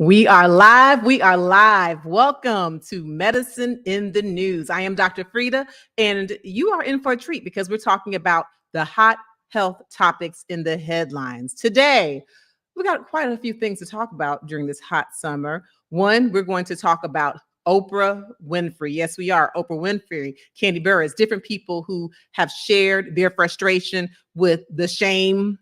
We are live. We are live. Welcome to Medicine in the News. I am Dr. Frita, and you are in for a treat because we're talking about the hot health topics in the headlines. Today, we got quite a few things to talk about during this hot summer. One, we're going to talk about Oprah Winfrey. Yes, we are. Oprah Winfrey, Kandi Burris, different people who have shared their frustration with the shame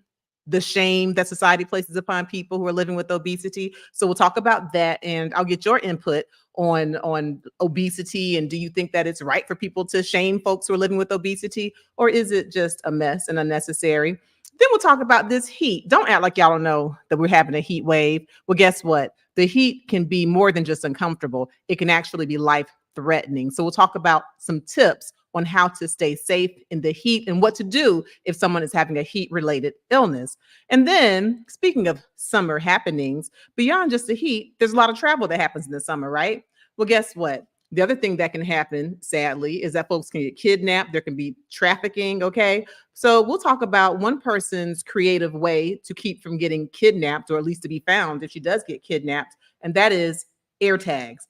that society places upon people who are living with obesity. So we'll talk about that, and I'll get your input on obesity. And do you think that it's right for people to shame folks who are living with obesity, or is it just a mess and unnecessary? Then we'll talk about this heat. Don't act like y'all don't know that we're having a heat wave. Well, guess what? The heat can be more than just uncomfortable. It can actually be life-threatening. So we'll talk about some tips on how to stay safe in the heat and what to do if someone is having a heat-related illness. And then, speaking of summer happenings, beyond just the heat, there's a lot of travel that happens in the summer, right? Well, guess what? The other thing that can happen, sadly, is that folks can get kidnapped. There can be trafficking, okay? So we'll talk about one person's creative way to keep from getting kidnapped, or at least to be found if she does get kidnapped, and that is AirTags.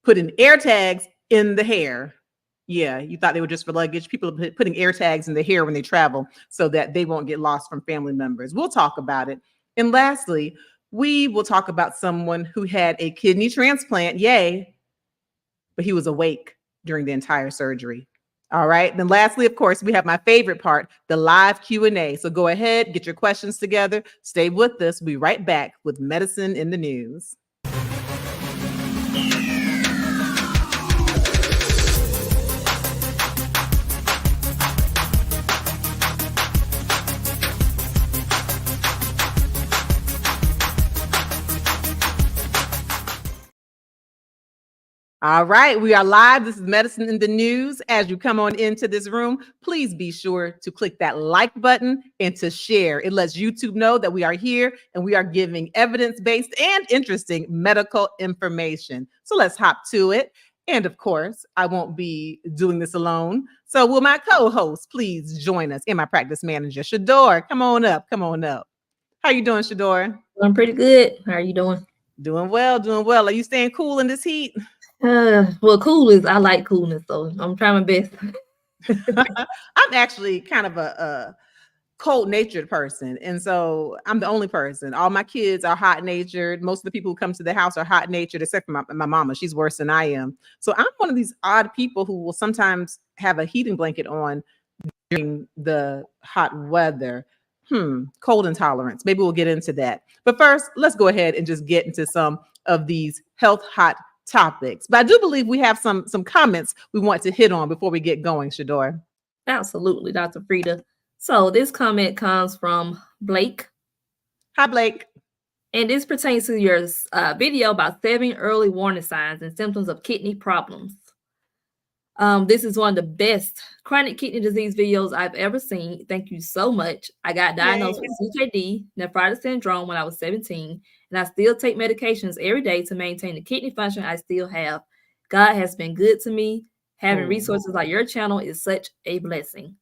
Putting AirTags in the hair. Yeah, you thought they were just for luggage. People are putting AirTags in the hair when they travel so that they won't get lost from family members. We'll talk about it. And lastly, we will talk about someone who had a kidney transplant, yay, but he was awake during the entire surgery. All right. Then lastly, of course, we have my favorite part, the live Q&A. So go ahead, get your questions together. Stay with us. We'll be right back with Medicine in the News. All right, we are live. This is Medicine in the News. As you come on into this room, please be sure to click that like button and to share. It lets YouTube know that we are here and we are giving evidence-based and interesting medical information. So let's hop to it. And of course, I won't be doing this alone. So will my co-host please join us, and my practice manager, Shador. Come on up, come on up. How you doing, Shador? I'm pretty good. How are you doing? Doing well, doing well. Are you staying cool in this heat? Well, cool is, I like coolness, so I'm trying my best. I'm actually kind of a cold-natured person, and so I'm the only person. All my kids are hot-natured. Most of the people who come to the house are hot-natured, except for my mama. She's worse than I am. So I'm one of these odd people who will sometimes have a heating blanket on during the hot weather. Cold intolerance. Maybe we'll get into that. But first, let's go ahead and just get into some of these health hot topics. But I do believe we have some comments we want to hit on before we get going, Shador. Absolutely, Dr. Frita. So this comment comes from Blake. Hi, Blake. And this pertains to your video about 7 early warning signs and symptoms of kidney problems. This is one of the best chronic kidney disease videos I've ever seen. Thank you so much. I got diagnosed with CKD, nephrotic syndrome, when I was 17, and I still take medications every day to maintain the kidney function I still have. God has been good to me. Having resources like your channel is such a blessing.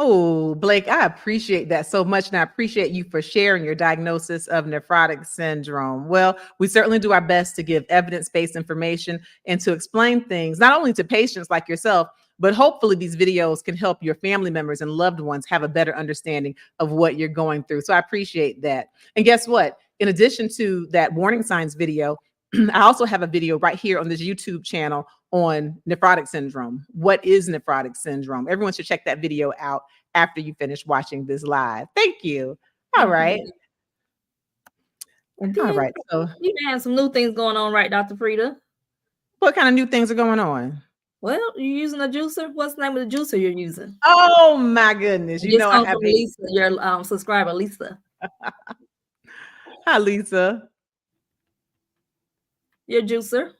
Oh, Blake, I appreciate that so much. And I appreciate you for sharing your diagnosis of nephrotic syndrome. Well, we certainly do our best to give evidence-based information and to explain things, not only to patients like yourself, but hopefully these videos can help your family members and loved ones have a better understanding of what you're going through. So I appreciate that. And guess what? In addition to that warning signs video, I also have a video right here on this YouTube channel on nephrotic syndrome. What is nephrotic syndrome? Everyone should check that video out after you finish watching this live. Thank you. All right. All right. So you have some new things going on, right, Dr. Frita? What kind of new things are going on? Well, you're using a juicer. What's the name of the juicer you're using? Oh my goodness! You know I have Lisa, your subscriber, Lisa. Hi, Lisa. Your juicer.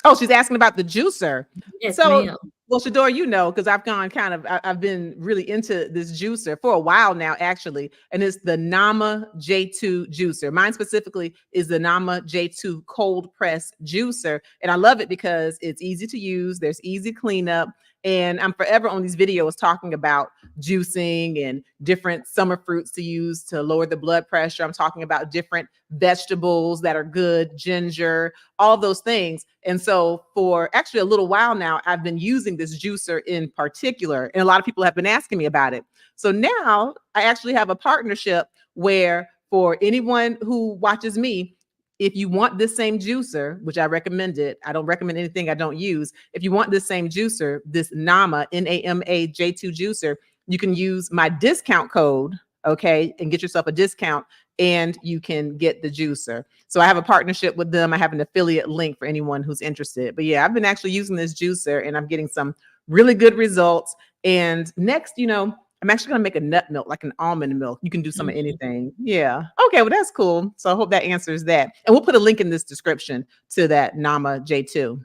Oh, she's asking about the juicer. Yes, so, ma'am. Well, Shador, you know, because I've been really into this juicer for a while now, actually, and it's the Nama J2 juicer. Mine specifically is the Nama J2 cold press juicer, and I love it because it's easy to use. There's easy cleanup. And I'm forever on these videos talking about juicing and different summer fruits to use to lower the blood pressure. I'm talking about different vegetables that are good, ginger, all those things. And so for actually a little while now, I've been using this juicer in particular, and a lot of people have been asking me about it. So now I actually have a partnership where for anyone who watches me, if you want this same juicer, which I recommend it, I don't recommend anything I don't use. If you want this same juicer, this NAMA, N-A-M-A J2 juicer, you can use my discount code, okay, and get yourself a discount, and you can get the juicer. So I have a partnership with them. I have an affiliate link for anyone who's interested. But yeah, I've been actually using this juicer, and I'm getting some really good results. And next, I'm actually going to make a nut milk, like an almond milk. You can do some of anything. Yeah. Okay. Well, that's cool. So I hope that answers that. And we'll put a link in this description to that NAMA J2.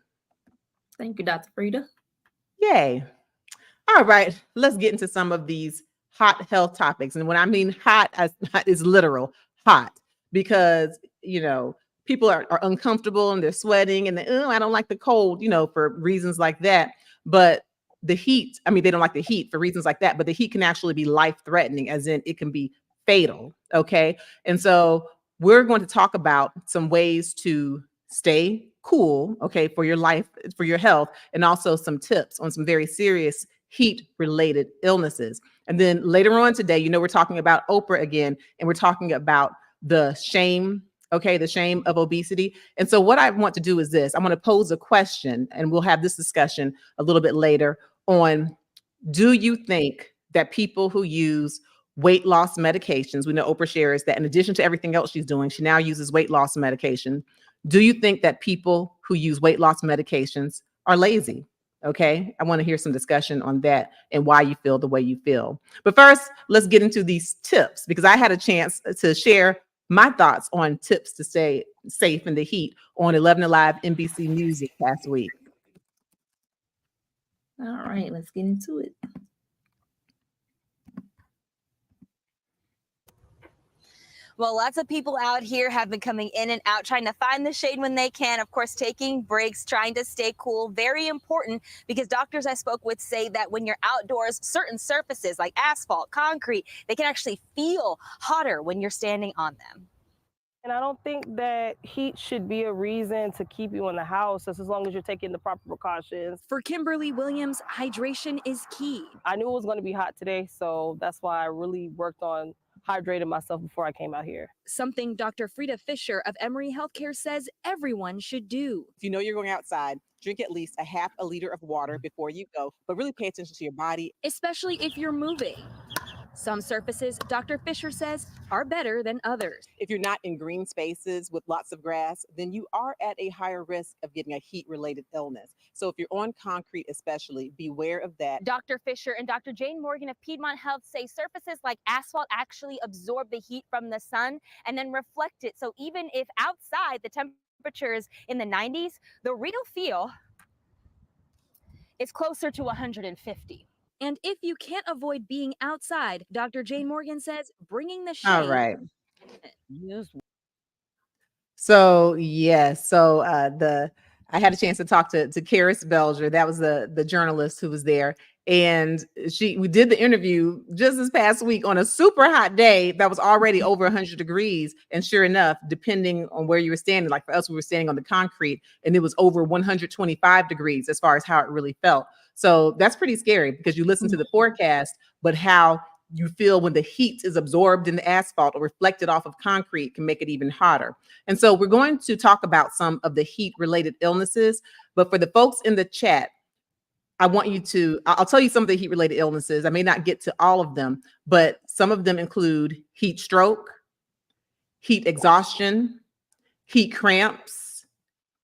Thank you, Dr. Frita. Yay. All right. Let's get into some of these hot health topics. And when I mean hot, is literal hot, because, people are uncomfortable and they're sweating and I don't like the cold, for reasons like that. But the heat, they don't like the heat for reasons like that, but the heat can actually be life-threatening, as in it can be fatal. Okay. And so we're going to talk about some ways to stay cool, okay, for your life, for your health, and also some tips on some very serious heat-related illnesses. And then later on today, we're talking about Oprah again, and we're talking about the shame, okay, the shame of obesity. And so what I want to do is this. I want to pose a question, and we'll have this discussion a little bit later on. Do you think that people who use weight loss medications, we know Oprah shares that in addition to everything else she's doing, she now uses weight loss medication. Do you think that people who use weight loss medications are lazy? Okay, I want to hear some discussion on that and why you feel the way you feel. But first, let's get into these tips, because I had a chance to share my thoughts on tips to stay safe in the heat on 11 Alive NBC News this past week. All right, let's get into it. Well, lots of people out here have been coming in and out, trying to find the shade when they can. Of course, taking breaks, trying to stay cool. Very important, because doctors I spoke with say that when you're outdoors, certain surfaces like asphalt, concrete, they can actually feel hotter when you're standing on them. And I don't think that heat should be a reason to keep you in the house, as long as you're taking the proper precautions. For Kimberly Williams, hydration is key. I knew it was going to be hot today, so that's why I really worked on hydrating myself before I came out here. Something Dr. Frita Fisher of Emory Healthcare says everyone should do. If you know you're going outside, drink at least a half a liter of water before you go, but really pay attention to your body. Especially if you're moving. Some surfaces, Dr. Fisher says, are better than others. If you're not in green spaces with lots of grass, then you are at a higher risk of getting a heat-related illness. So if you're on concrete especially, beware of that. Dr. Fisher and Dr. Jane Morgan of Piedmont Health say surfaces like asphalt actually absorb the heat from the sun and then reflect it. So even if outside the temperature is in the 90s, the real feel is closer to 150. And if you can't avoid being outside, Dr. Jane Morgan says bringing the shade. All right. So yes, I had a chance to talk to Karis Belger. That was the journalist who was there, and we did the interview just this past week on a super hot day that was already over 100 degrees. And sure enough, depending on where you were standing, like for us, we were standing on the concrete, and it was over 125 degrees as far as how it really felt. So that's pretty scary, because you listen to the forecast, but how you feel when the heat is absorbed in the asphalt or reflected off of concrete can make it even hotter. And so we're going to talk about some of the heat-related illnesses. But for the folks in the chat, I'll tell you some of the heat-related illnesses. I may not get to all of them, but some of them include heat stroke, heat exhaustion, heat cramps,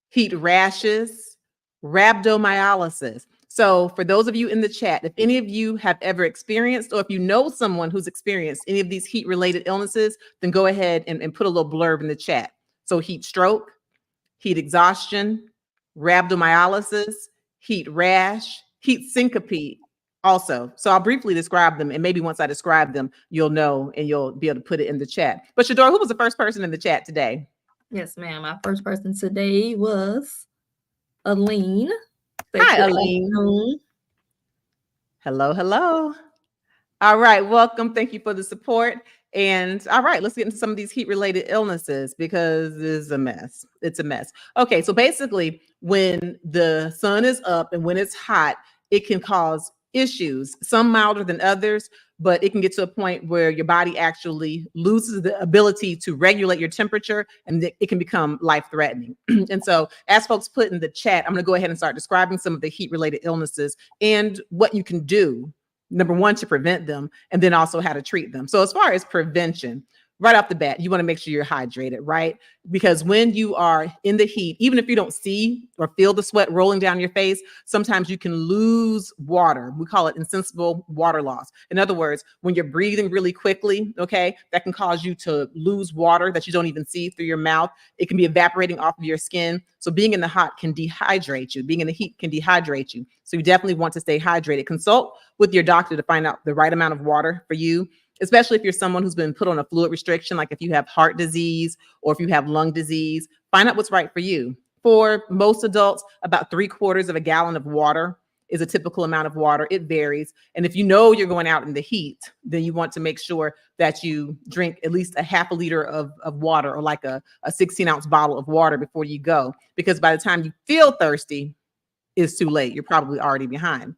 heat rashes, rhabdomyolysis. So for those of you in the chat, if any of you have ever experienced, or if you know someone who's experienced any of these heat-related illnesses, then go ahead and put a little blurb in the chat. So heat stroke, heat exhaustion, rhabdomyolysis, heat rash, heat syncope also. So I'll briefly describe them, and maybe once I describe them, you'll know and you'll be able to put it in the chat. But Shadora, who was the first person in the chat today? Yes, ma'am. My first person today was Aline. Hi, Aline. Hello, hello. All right, welcome. Thank you for the support. And all right, let's get into some of these heat-related illnesses because it's a mess. It's a mess. Okay, so basically, when the sun is up and when it's hot, it can cause issues, some milder than others, but it can get to a point where your body actually loses the ability to regulate your temperature and it can become life-threatening. And so, as folks put in the chat, I'm going to go ahead and start describing some of the heat-related illnesses and what you can do, number one, to prevent them, and then also how to treat them. So as far as prevention, right off the bat, you want to make sure you're hydrated, right? Because when you are in the heat, even if you don't see or feel the sweat rolling down your face, sometimes you can lose water. We call it insensible water loss. In other words, when you're breathing really quickly, okay, that can cause you to lose water that you don't even see through your mouth. It can be evaporating off of your skin. So being in the hot can dehydrate you. Being in the heat can dehydrate you. So you definitely want to stay hydrated. Consult with your doctor to find out the right amount of water for you, especially if you're someone who's been put on a fluid restriction, like if you have heart disease or if you have lung disease, find out what's right for you. For most adults, about 3/4 of a gallon of water is a typical amount of water. It varies. And if you know you're going out in the heat, then you want to make sure that you drink at least a half a liter of water, or like a 16-ounce bottle of water before you go, because by the time you feel thirsty, it's too late. You're probably already behind.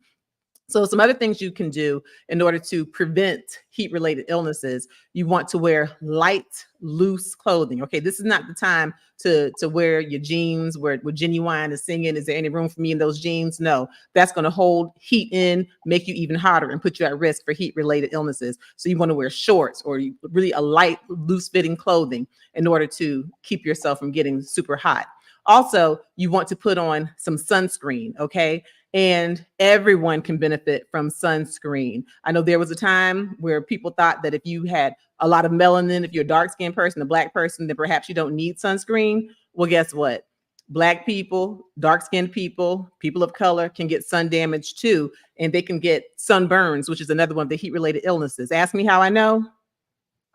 So some other things you can do in order to prevent heat-related illnesses, you want to wear light, loose clothing. Okay, this is not the time to wear your jeans where Genuine is singing, "Is there any room for me in those jeans?" No, that's going to hold heat in, make you even hotter, and put you at risk for heat-related illnesses. So you want to wear shorts or really a light, loose-fitting clothing in order to keep yourself from getting super hot. Also, you want to put on some sunscreen, okay? And everyone can benefit from sunscreen. I know there was a time where people thought that if you had a lot of melanin, if you're a dark-skinned person, a Black person, then perhaps you don't need sunscreen. Well, guess what? Black people, dark-skinned people, people of color can get sun damage too, and they can get sunburns, which is another one of the heat-related illnesses. Ask me how I know.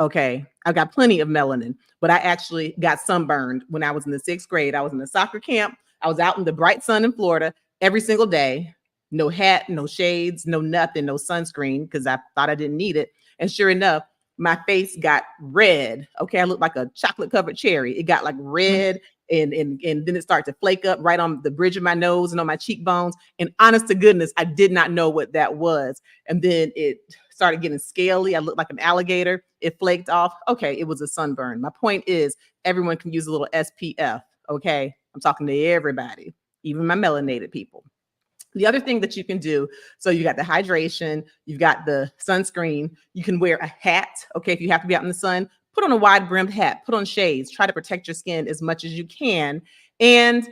Okay, I've got plenty of melanin, but I actually got sunburned when I was in the 6th grade. I was in a soccer camp. I was out in the bright sun in Florida every single day. No hat, no shades, no nothing, no sunscreen, because I thought I didn't need it. And sure enough, my face got red. Okay, I looked like a chocolate covered cherry. It got like red, and then it started to flake up right on the bridge of my nose and on my cheekbones. And honest to goodness, I did not know what that was. And then it started getting scaly. I looked like an alligator. It flaked off. Okay, it was a sunburn. My point is, everyone can use a little SPF. Okay, I'm talking to everybody, even my melanated people. The other thing that you can do, so you got the hydration, you've got the sunscreen, you can wear a hat. Okay, if you have to be out in the sun, put on a wide brimmed hat, put on shades, try to protect your skin as much as you can, and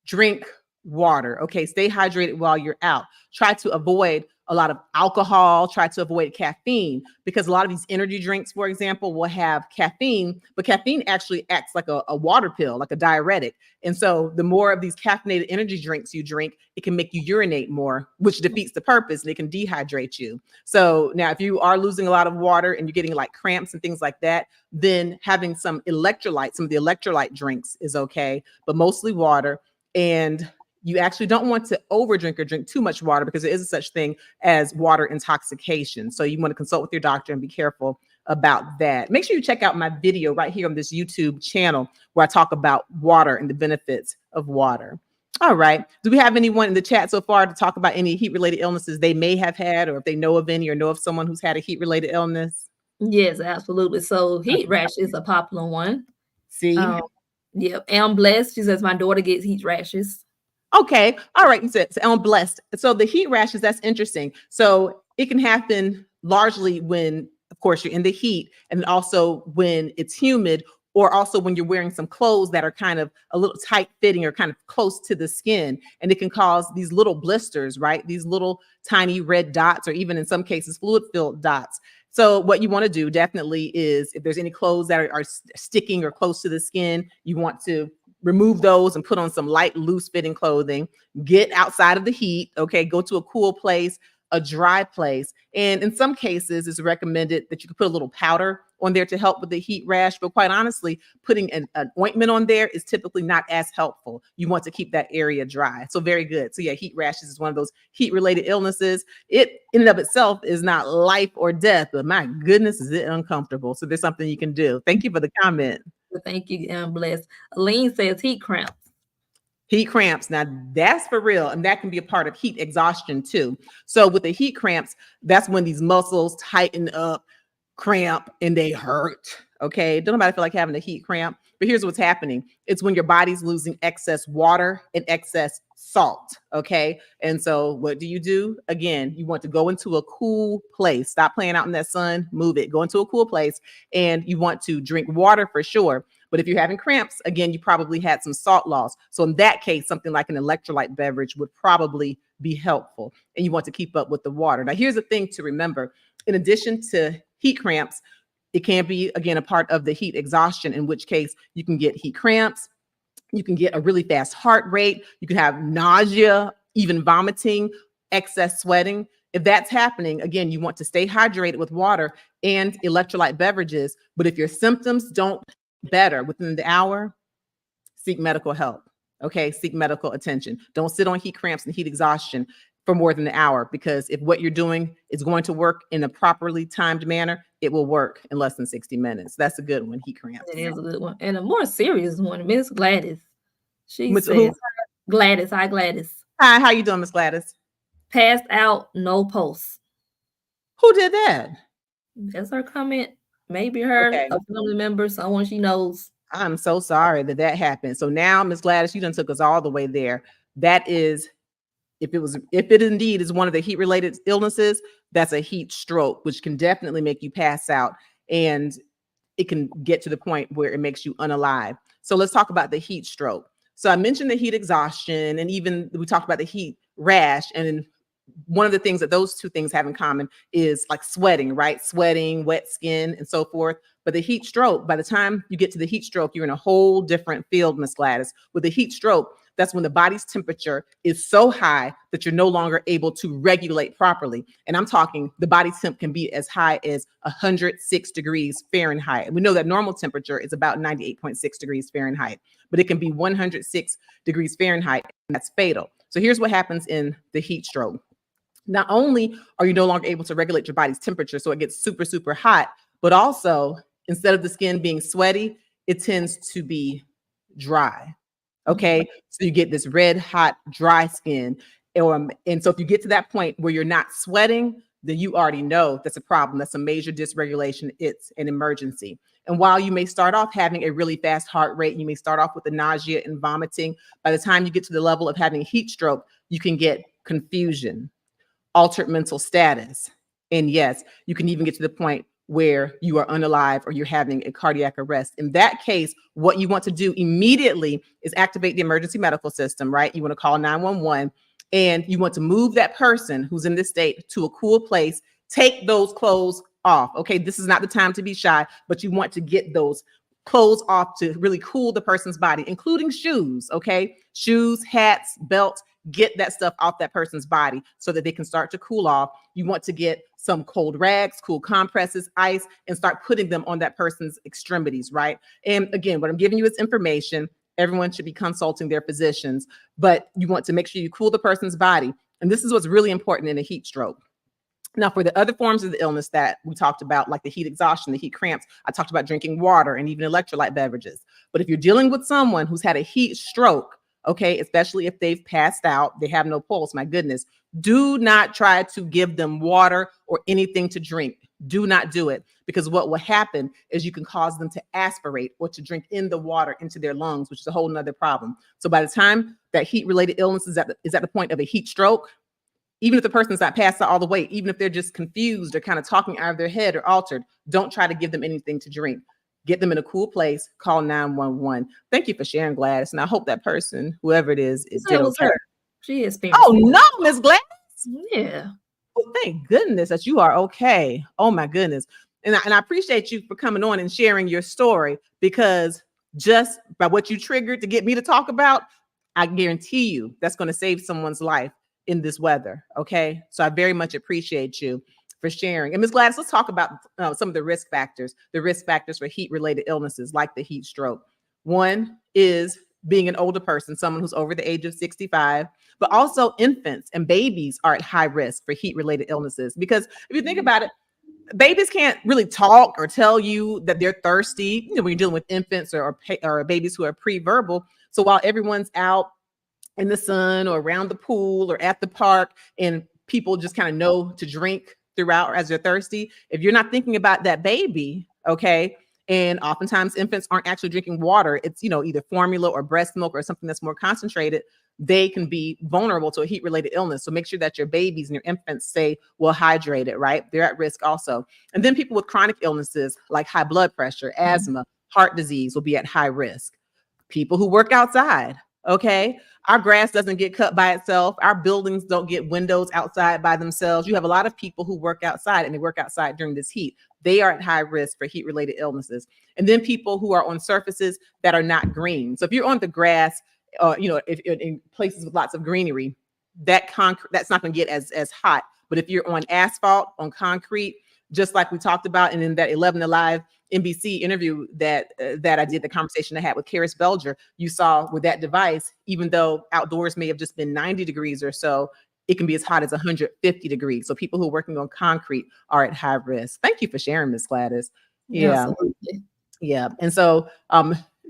drink water. Okay, stay hydrated while you're out. Try to avoid a lot of alcohol, try to avoid caffeine, because a lot of these energy drinks, for example, will have caffeine, but caffeine actually acts like a water pill, like a diuretic. And so the more of these caffeinated energy drinks you drink, it can make you urinate more, which defeats the purpose, and it can dehydrate you. So now if you are losing a lot of water and you're getting like cramps and things like that, then having some electrolytes, some of the electrolyte drinks is okay, but mostly water. And you actually don't want to overdrink or drink too much water, because there is a such thing as water intoxication. So you want to consult with your doctor and be careful about that. Make sure you check out my video right here on this YouTube channel where I talk about water and the benefits of water. All right. Do we have anyone in the chat so far to talk about any heat-related illnesses they may have had, or if they know of any or know of someone who's had a heat-related illness? Yes, absolutely. So heat rash is a popular one. See? Yep. I'm blessed. She says my daughter gets heat rashes. Okay. All right. So I'm blessed. So the heat rashes, that's interesting. So it can happen largely when, of course, you're in the heat, and also when it's humid, or also when you're wearing some clothes that are kind of a little tight fitting or kind of close to the skin. And it can cause these little blisters, right? These little tiny red dots, or even in some cases, fluid-filled dots. So what you want to do definitely is, if there's any clothes that are sticking or close to the skin, you want to remove those and put on some light, loose fitting clothing. Get outside of the heat. Okay, go to a cool place. a dry place. And in some cases, it's recommended that you can put a little powder on there to help with the heat rash. But quite honestly, putting an ointment on there is typically not as helpful. You want to keep that area dry. So very good. So yeah, heat rashes is one of those heat-related illnesses. It in and of itself is not life or death, but my goodness, is it uncomfortable. So there's something you can do. Thank you for the comment. Thank you, Bless. Aline says heat cramps. Heat cramps. Now that's for real. And that can be a part of heat exhaustion too. So with the heat cramps, that's when these muscles tighten up, cramp, and they hurt. Okay. Don't nobody feel like having a heat cramp, but here's what's happening. It's when your body's losing excess water and excess salt. Okay. And so what do? Again, you want to go into a cool place. Stop playing out in that sun, move it, go into a cool place. And you want to drink water for sure. But if you're having cramps, again, you probably had some salt loss. So in that case, something like an electrolyte beverage would probably be helpful. And you want to keep up with the water. Now, here's the thing to remember. In addition to heat cramps, it can be, again, a part of the heat exhaustion, in which case you can get heat cramps. You can get a really fast heart rate. You can have nausea, even vomiting, excess sweating. If that's happening, again, you want to stay hydrated with water and electrolyte beverages. But if your symptoms don't better within the hour, seek medical help. Okay, seek medical attention. Don't sit on heat cramps and heat exhaustion for more than an hour, because if what you're doing is going to work in a properly timed manner, it will work in less than 60 minutes. That's a good one, heat cramps. It is a good one. And a more serious one, Miss Gladys. She Miss says, who? Gladys, hi Gladys. Hi, how you doing, Miss Gladys? Passed out, no pulse. Who did that? That's her comment. Maybe her, Okay. a family member, someone she knows. I'm so sorry that happened. So now, Miss Gladys, you done took us all the way there. That is, if it indeed is one of the heat-related illnesses, that's a heat stroke, which can definitely make you pass out, and it can get to the point where it makes you unalive. So let's talk about the heat stroke. So I mentioned the heat exhaustion, and even we talked about the heat rash, and one of the things that those two things have in common is like sweating, right? Sweating, wet skin, and so forth. But the heat stroke, by the time you get to the heat stroke, you're in a whole different field, Miss Gladys. With the heat stroke, that's when the body's temperature is so high that you're no longer able to regulate properly. And I'm talking the body temp can be as high as 106 degrees Fahrenheit. And we know that normal temperature is about 98.6 degrees Fahrenheit, but it can be 106 degrees Fahrenheit, and that's fatal. So here's what happens in the heat stroke. Not only are you no longer able to regulate your body's temperature, so it gets super, super hot, but also instead of the skin being sweaty, it tends to be dry. Okay. So you get this red, hot, dry skin. And so if you get to that point where you're not sweating, then you already know that's a problem. That's a major dysregulation. It's an emergency. And while you may start off having a really fast heart rate, you may start off with the nausea and vomiting. By the time you get to the level of having heat stroke, you can get confusion, altered mental status. And yes, you can even get to the point where you are unalive or you're having a cardiac arrest. In that case, what you want to do immediately is activate the emergency medical system, right? You want to call 911, and you want to move that person who's in this state to a cool place. Take those clothes off. Okay, this is not the time to be shy, but you want to get those clothes off to really cool the person's body, including shoes. Okay, shoes, hats, belts. Get that stuff off that person's body so that they can start to cool off. You want to get some cold rags, cool compresses, ice, and start putting them on that person's extremities, right? And again, what I'm giving you is information. Everyone should be consulting their physicians, but you want to make sure you cool the person's body. And this is what's really important in a heat stroke. Now, for the other forms of the illness that we talked about, like the heat exhaustion, the heat cramps, I talked about drinking water and even electrolyte beverages. But if you're dealing with someone who's had a heat stroke, okay, especially if they've passed out, they have no pulse, my goodness, do not try to give them water or anything to drink. Do not do it, because what will happen is you can cause them to aspirate or to drink in the water into their lungs, which is a whole nother problem. So by the time that heat-related illness is at the point of a heat stroke, even if the person's not passed out all the way, even if they're just confused or kind of talking out of their head or altered, don't try to give them anything to drink. Get them in a cool place, call 911. Thank you for sharing, Gladys. And I hope that person, whoever it is did okay. Her. She is. Oh, no, Miss Gladys. Yeah. Well, thank goodness that you are okay. Oh, my goodness. And I appreciate you for coming on and sharing your story, because just by what you triggered to get me to talk about, I guarantee you that's going to save someone's life. in this weather. Okay. So I very much appreciate you for sharing. And Ms. Gladys, let's talk about some of the risk factors for heat-related illnesses like the heat stroke. One is being an older person, someone who's over the age of 65, but also infants and babies are at high risk for heat-related illnesses. Because if you think about it, babies can't really talk or tell you that they're thirsty, when you're dealing with infants or babies who are pre-verbal. So while everyone's out in the sun or around the pool or at the park and people just kind of know to drink throughout or as they're thirsty, if you're not thinking about that baby, okay, and oftentimes infants aren't actually drinking water, it's either formula or breast milk or something that's more concentrated, they can be vulnerable to a heat-related illness. So make sure that your babies and your infants stay well hydrated, right? They're at risk also. And then people with chronic illnesses like high blood pressure, asthma, heart disease will be at high risk. People who work outside, okay? Our grass doesn't get cut by itself. Our buildings don't get windows outside by themselves. You have a lot of people who work outside and they work outside during this heat. They are at high risk for heat-related illnesses. And then people who are on surfaces that are not green. So if you're on the grass, if in places with lots of greenery, that's not going to get as hot. But if you're on asphalt, on concrete, just like we talked about, and in that 11 Alive NBC interview that I did, the conversation I had with Karis Belger, you saw with that device, even though outdoors may have just been 90 degrees or so, it can be as hot as 150 degrees. So people who are working on concrete are at high risk. Thank you for sharing, Ms. Gladys. Yeah. Absolutely. Yeah. And so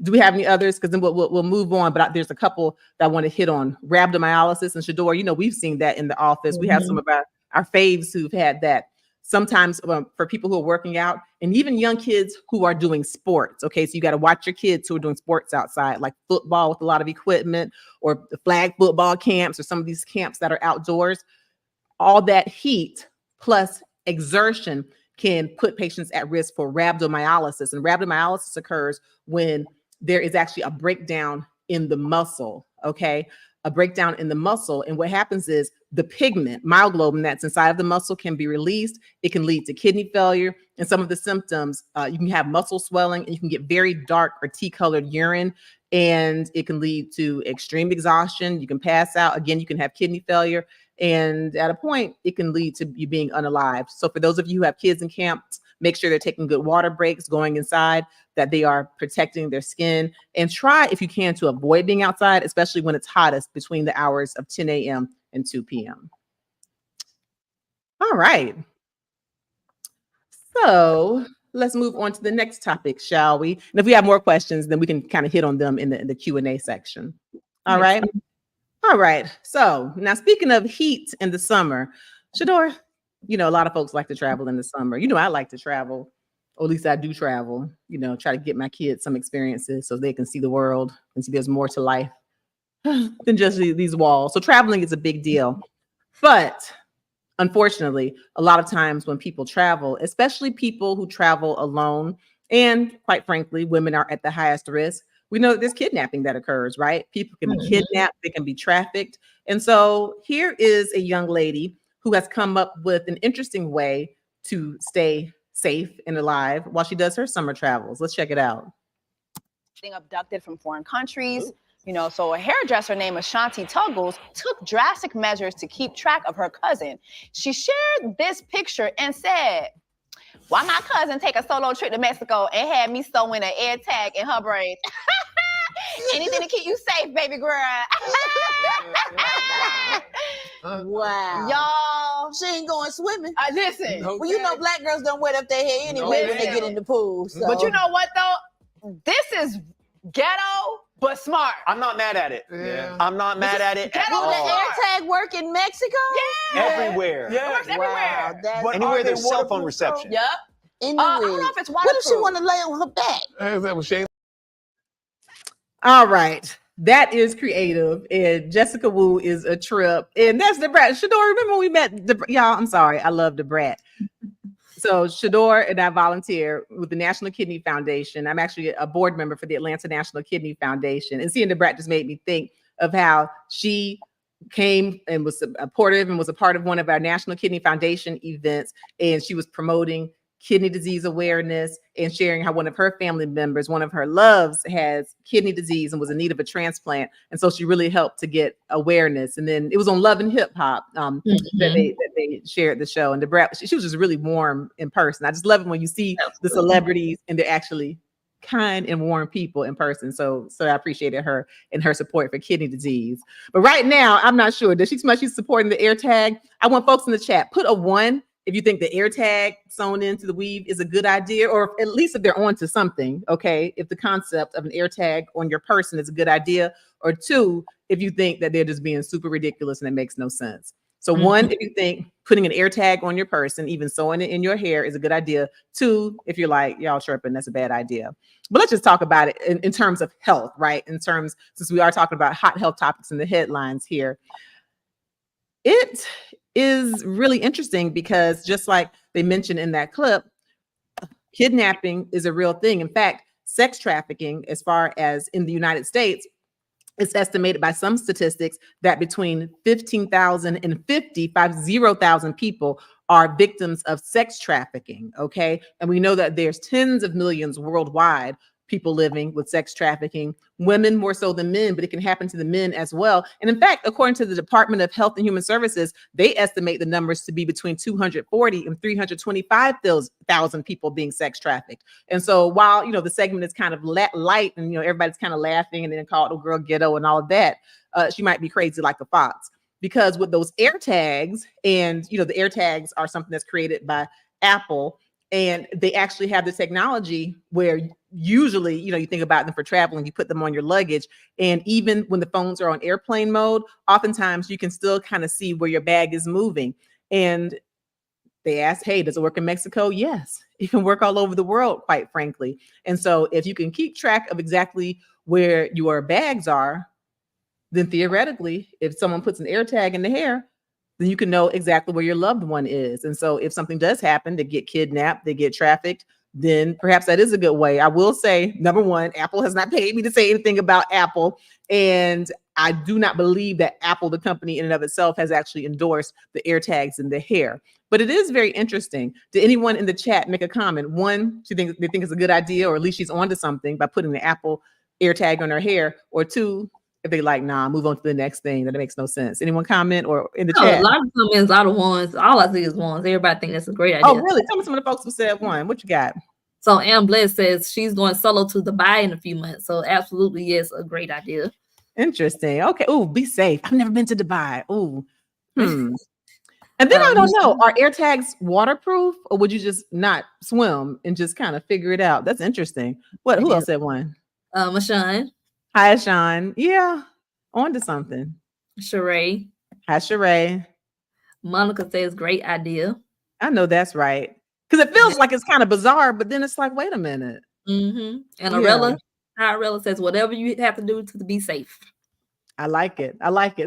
do we have any others? Because then we'll move on. But there's a couple that I want to hit on. Rhabdomyolysis and Shador, we've seen that in the office. We have some of our faves who've had that. Sometimes for people who are working out and even young kids who are doing sports. Okay, so you got to watch your kids who are doing sports outside, like football with a lot of equipment or the flag football camps or some of these camps that are outdoors. All that heat plus exertion can put patients at risk for rhabdomyolysis. And rhabdomyolysis occurs when there is actually a breakdown in the muscle, okay? A breakdown in the muscle. And what happens is the pigment, myoglobin that's inside of the muscle can be released. It can lead to kidney failure. And some of the symptoms, you can have muscle swelling and you can get very dark or tea-colored urine. And it can lead to extreme exhaustion. You can pass out. Again, you can have kidney failure. And at a point, it can lead to you being unalived. So for those of you who have kids in camps, make sure they're taking good water breaks, going inside, that they are protecting their skin, and try, if you can, to avoid being outside, especially when it's hottest between the hours of 10 a.m. and 2 p.m. All right. So let's move on to the next topic, shall we? And if we have more questions, then we can kind of hit on them in the Q&A section. All right. All right. So now speaking of heat in the summer, Shador, a lot of folks like to travel in the summer. I like to travel, or at least I do travel, try to get my kids some experiences so they can see the world and see there's more to life than just these walls. So traveling is a big deal. But unfortunately, a lot of times when people travel, especially people who travel alone, and quite frankly, women are at the highest risk. We know that there's kidnapping that occurs, right? People can be kidnapped, they can be trafficked. And so here is a young lady who has come up with an interesting way to stay safe and alive while she does her summer travels. Let's check it out. Being abducted from foreign countries. So a hairdresser named Ashanti Tuggles took drastic measures to keep track of her cousin. She shared this picture and said, "Why my cousin take a solo trip to Mexico and had me sew in an AirTag in her braids? Anything to keep you safe, baby girl." Wow. Y'all. She ain't going swimming. Listen. Okay. Well, black girls don't wet up their hair anyway when they get in the pool. So. But you know what, though? This is ghetto, but smart. I'm not mad at it. Yeah. I'm not mad at it at Will all. the AirTag work in Mexico? Yeah. Everywhere. Yeah. It works everywhere. Wow, anywhere there's cell phone reception. Yep. I don't know if it's waterproof. What if she want to lay on her back? All right. That is creative. And Jessica Wu is a trip. And that's Debrat. Shador, remember when we met? Y'all, I'm sorry. I love Debrat. So Shador and I volunteer with the National Kidney Foundation. I'm actually a board member for the Atlanta National Kidney Foundation. And seeing Debrat just made me think of how she came and was supportive and was a part of one of our National Kidney Foundation events. And she was promoting kidney disease awareness and sharing how one of her family members, one of her loves, has kidney disease and was in need of a transplant. And so she really helped to get awareness. And then it was on Love and Hip Hop that they shared the show. And Debra, she was just really warm in person. I just love it when you see the celebrities and they're actually kind and warm people in person. So I appreciated her and her support for kidney disease. But right now, I'm not sure. Does she so much she's supporting the AirTag? I want folks in the chat, put a 1 if you think the AirTag sewn into the weave is a good idea, or at least if they're onto something, okay? If the concept of an AirTag on your person is a good idea, or 2, if you think that they're just being super ridiculous and it makes no sense. So 1, if you think putting an AirTag on your person, even sewing it in your hair is a good idea. 2, if you're like, y'all tripping, that's a bad idea. But let's just talk about it in terms of health, right? In terms, since we are talking about hot health topics in the headlines here. It is really interesting because just like they mentioned in that clip, kidnapping is a real thing. In fact, sex trafficking, as far as in the United States, it's estimated by some statistics that between 15,000 and 50,000 people are victims of sex trafficking, okay? And we know that there's tens of millions worldwide people living with sex trafficking, women more so than men, but it can happen to the men as well. And in fact, according to the Department of Health and Human Services, they estimate the numbers to be between 240 and 325,000 people being sex trafficked. And so while, the segment is kind of light and, everybody's kind of laughing and then call it a girl ghetto and all of that, she might be crazy like a fox. Because with those AirTags, and, the AirTags are something that's created by Apple, and they actually have the technology where usually, you think about them for traveling, you put them on your luggage. And even when the phones are on airplane mode, oftentimes you can still kind of see where your bag is moving. And they asked, hey, does it work in Mexico? Yes, it can work all over the world, quite frankly. And so if you can keep track of exactly where your bags are, then theoretically, if someone puts an AirTag in the hair, then you can know exactly where your loved one is. And so if something does happen, they get kidnapped, they get trafficked, then perhaps that is a good way. I will say, number 1, Apple has not paid me to say anything about Apple. And I do not believe that Apple, the company in and of itself, has actually endorsed the AirTags in the hair. But it is very interesting. Did anyone in the chat make a comment? 1, they think it's a good idea, or at least she's onto something by putting the Apple AirTag on her hair, or 2, if they like, nah, move on to the next thing, that it makes no sense. Anyone comment or in the chat? A lot of comments, a lot of ones. All I see is ones. Everybody think that's a great idea. Oh, really? Tell me some of the folks who said 1. What you got? So Ann Bless says she's going solo to Dubai in a few months. So absolutely, yes, a great idea. Interesting. Okay. Oh, be safe. I've never been to Dubai. Oh. And then I don't know, are AirTags waterproof, or would you just not swim and just kind of figure it out? That's interesting. Who else said 1? Mashawn. Hi, Sean. Yeah, on to something. Sheree. Hi, Sheree. Monica says, great idea. I know that's right. Because it feels like it's kind of bizarre, but then it's like, wait a minute. And Arella says, whatever you have to do to be safe. I like it.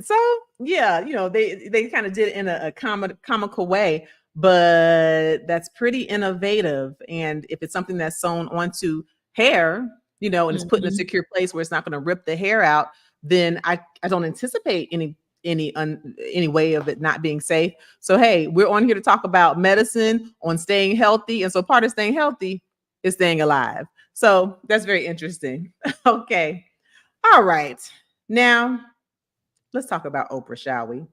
So, yeah, they kind of did it in a comical way, but that's pretty innovative. And if it's something that's sewn onto hair, and it's put in a secure place where it's not going to rip the hair out, then I don't anticipate any way of it not being safe. So, hey, we're on here to talk about medicine, on staying healthy. And so part of staying healthy is staying alive. So that's very interesting. Okay. All right. Now, let's talk about Oprah, shall we?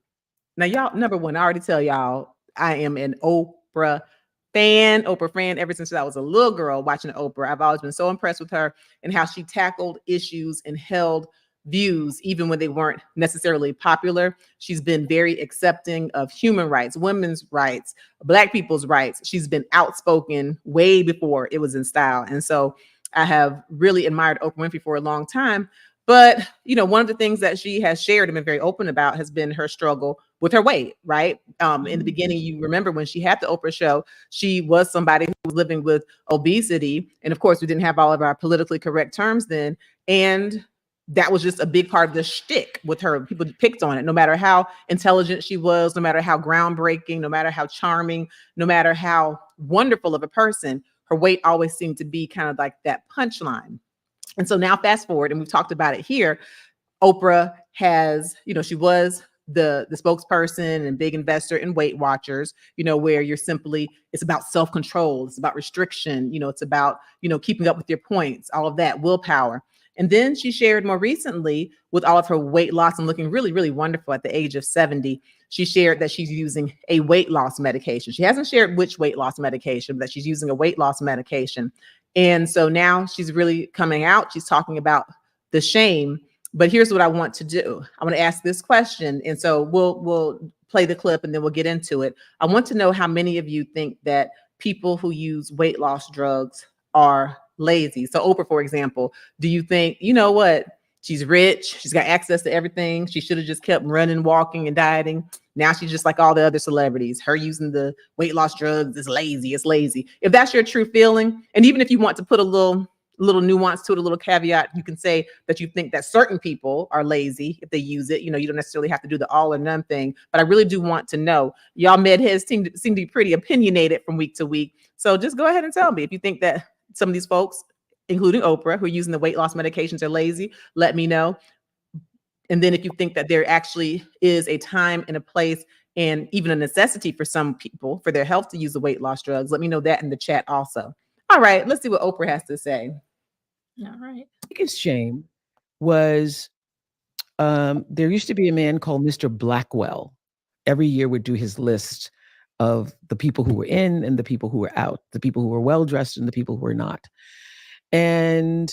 Now, y'all, number 1, I already tell y'all, I am an Oprah fan ever since I was a little girl watching Oprah. I've always been so impressed with her and how she tackled issues and held views, even when they weren't necessarily popular. She's been very accepting of human rights, women's rights, Black people's rights. She's been outspoken way before it was in style. And so I have really admired Oprah Winfrey for a long time. But, one of the things that she has shared and been very open about has been her struggle with her weight, right? In the beginning, you remember when she had the Oprah show, she was somebody who was living with obesity. And of course, we didn't have all of our politically correct terms then. And that was just a big part of the shtick with her. People picked on it, no matter how intelligent she was, no matter how groundbreaking, no matter how charming, no matter how wonderful of a person, her weight always seemed to be kind of like that punchline. And so now fast forward, and we've talked about it here, Oprah has, she was the spokesperson and big investor in Weight Watchers, where it's about self-control, it's about restriction, it's about, keeping up with your points, all of that, willpower. And then she shared more recently with all of her weight loss and looking really, really wonderful at the age of 70. She shared that she's using a weight loss medication. She hasn't shared which weight loss medication, but that she's using a weight loss medication. And so now she's really coming out. She's talking about the shame. But here's what I want to do. I want to ask this question. And so we'll play the clip and then we'll get into it. I want to know how many of you think that people who use weight loss drugs are lazy. So Oprah, for example, do you think, what? She's rich. She's got access to everything. She should have just kept running, walking, and dieting. Now she's just like all the other celebrities. Her using the weight loss drugs is lazy. It's lazy. If that's your true feeling, and even if you want to put a little nuance to it, a little caveat, you can say that you think that certain people are lazy if they use it. You don't necessarily have to do the all or none thing. But I really do want to know. Y'all med heads seem to be pretty opinionated from week to week. So just go ahead and tell me if you think that some of these folks, including Oprah, who are using the weight loss medications, are lazy. Let me know. And then if you think that there actually is a time and a place and even a necessity for some people for their health to use the weight loss drugs, let me know that in the chat also. All right, let's see what Oprah has to say. All right. Biggest shame was there used to be a man called Mr. Blackwell. Every year would do his list of the people who were in and the people who were out, the people who were well-dressed and the people who were not. And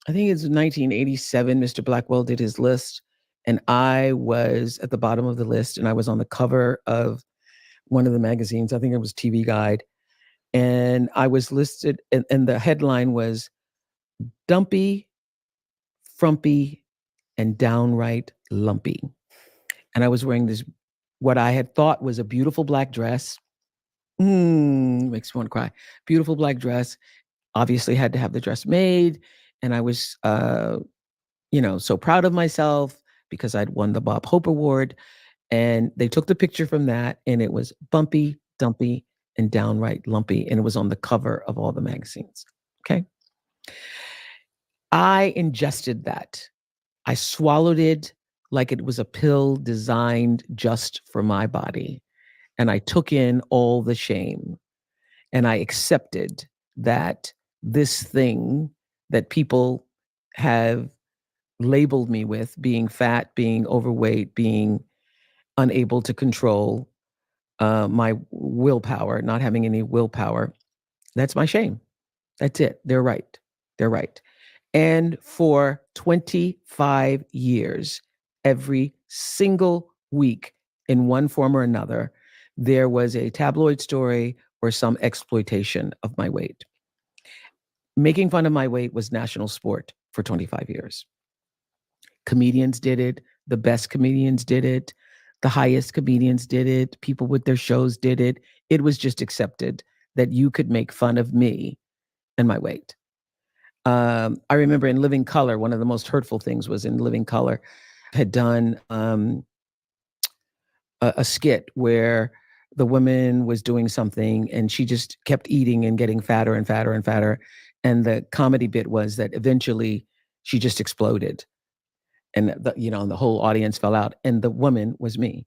I think it's 1987, Mr. Blackwell did his list. And I was at the bottom of the list and I was on the cover of one of the magazines. I think it was TV Guide. And I was listed and the headline was dumpy, frumpy, and downright lumpy. And I was wearing this, what I had thought was a beautiful black dress. Makes me want to cry. Beautiful black dress. Obviously had to have the dress made. And I was, so proud of myself because I'd won the Bob Hope Award. And they took the picture from that and it was bumpy, dumpy, and downright lumpy. And it was on the cover of all the magazines. Okay. I ingested that. I swallowed it like it was a pill designed just for my body. And I took in all the shame. And I accepted that this thing that people have labeled me with, being fat, being overweight, being unable to control my willpower, not having any willpower, that's my shame. That's it. They're right. They're right. And for 25 years, every single week, in one form or another, there was a tabloid story or some exploitation of my weight. Making fun of my weight was national sport for 25 years. Comedians did it. The best comedians did it. The highest comedians did it. People with their shows did it. It was just accepted that you could make fun of me and my weight. I remember in Living Color, one of the most hurtful things was in Living Color, had done a skit where the woman was doing something and she just kept eating and getting fatter and fatter and fatter. And the comedy bit was that eventually she just exploded. And the whole audience fell out. And the woman was me.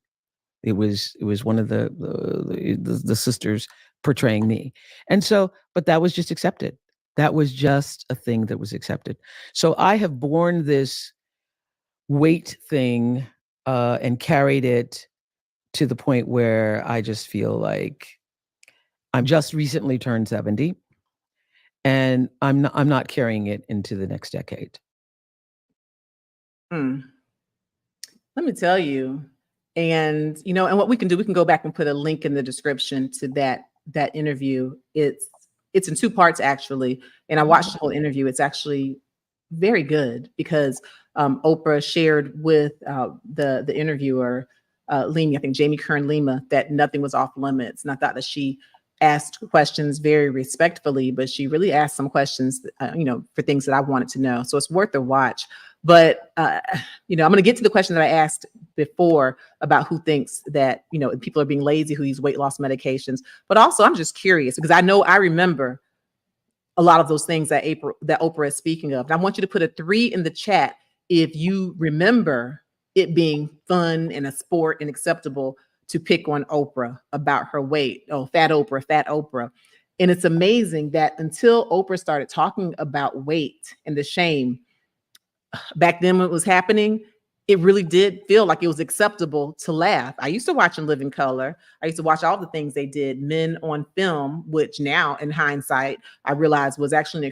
It was one of the sisters portraying me. And so, but that was just accepted. That was just a thing that was accepted. So I have borne this weight thing and carried it to the point where I just feel like I'm just recently turned 70 and I'm not carrying it into the next decade. Let me tell you. And, and what we can do, we can go back and put a link in the description to that interview. It's in two parts, actually. And I watched the whole interview. It's actually very good because Oprah shared with the interviewer, Lima, I think Jamie Kern Lima, that nothing was off limits. And I thought that she asked questions very respectfully, but she really asked some questions, for things that I wanted to know. So it's worth a watch. But, I'm going to get to the question that I asked before about who thinks that, people are being lazy who use weight loss medications. But also, I'm just curious because I remember a lot of those things that Oprah is speaking of. And I want you to put a 3 in the chat if you remember it being fun and a sport and acceptable to pick on Oprah about her weight. Oh, fat Oprah, fat Oprah. And it's amazing that until Oprah started talking about weight and the shame, back then when it was happening, it really did feel like it was acceptable to laugh. I used to watch In Living Color. I used to watch all the things they did, Men on Film, which now in hindsight, I realized was actually an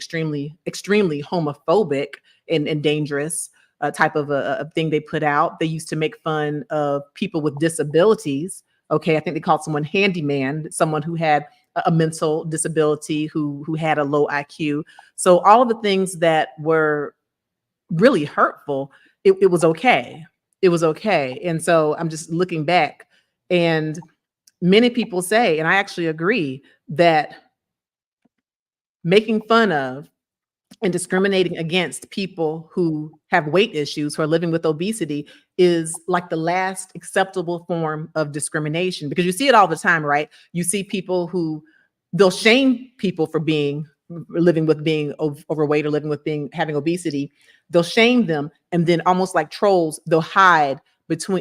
extremely homophobic and dangerous type of a thing they put out. They used to make fun of people with disabilities. Okay, I think they called someone handyman, someone who had a mental disability, who had a low IQ. So all of the things that were really hurtful, it was okay. It was okay. And so I'm just looking back, and many people say, and I actually agree, that making fun of and discriminating against people who have weight issues, who are living with obesity, is like the last acceptable form of discrimination, because you see it all the time, right? You see people who they'll shame people for living with being overweight or living with having obesity. They'll shame them, and then almost like trolls, they'll hide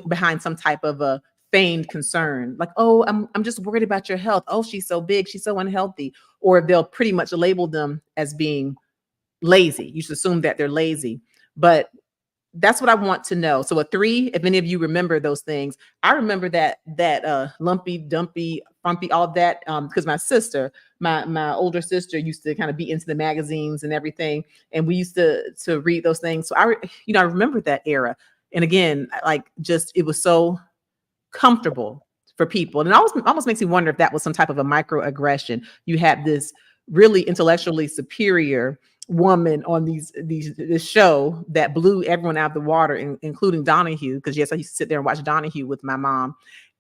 behind some type of a feigned concern, like, oh, I'm just worried about your health. Oh, she's so big, she's so unhealthy. Or they'll pretty much label them as being lazy. You should assume that they're lazy. But that's what I want to know. So a 3, if any of you remember those things, I remember that lumpy, dumpy, frumpy, all of that, because my sister, my older sister, used to kind of be into the magazines and everything, and we used to read those things. So I remember that era. And again, like, just, it was so comfortable for people, and it almost makes me wonder if that was some type of a microaggression. You had this really intellectually superior woman on this show that blew everyone out of the water, including Donahue, because yes, I used to sit there and watch Donahue with my mom.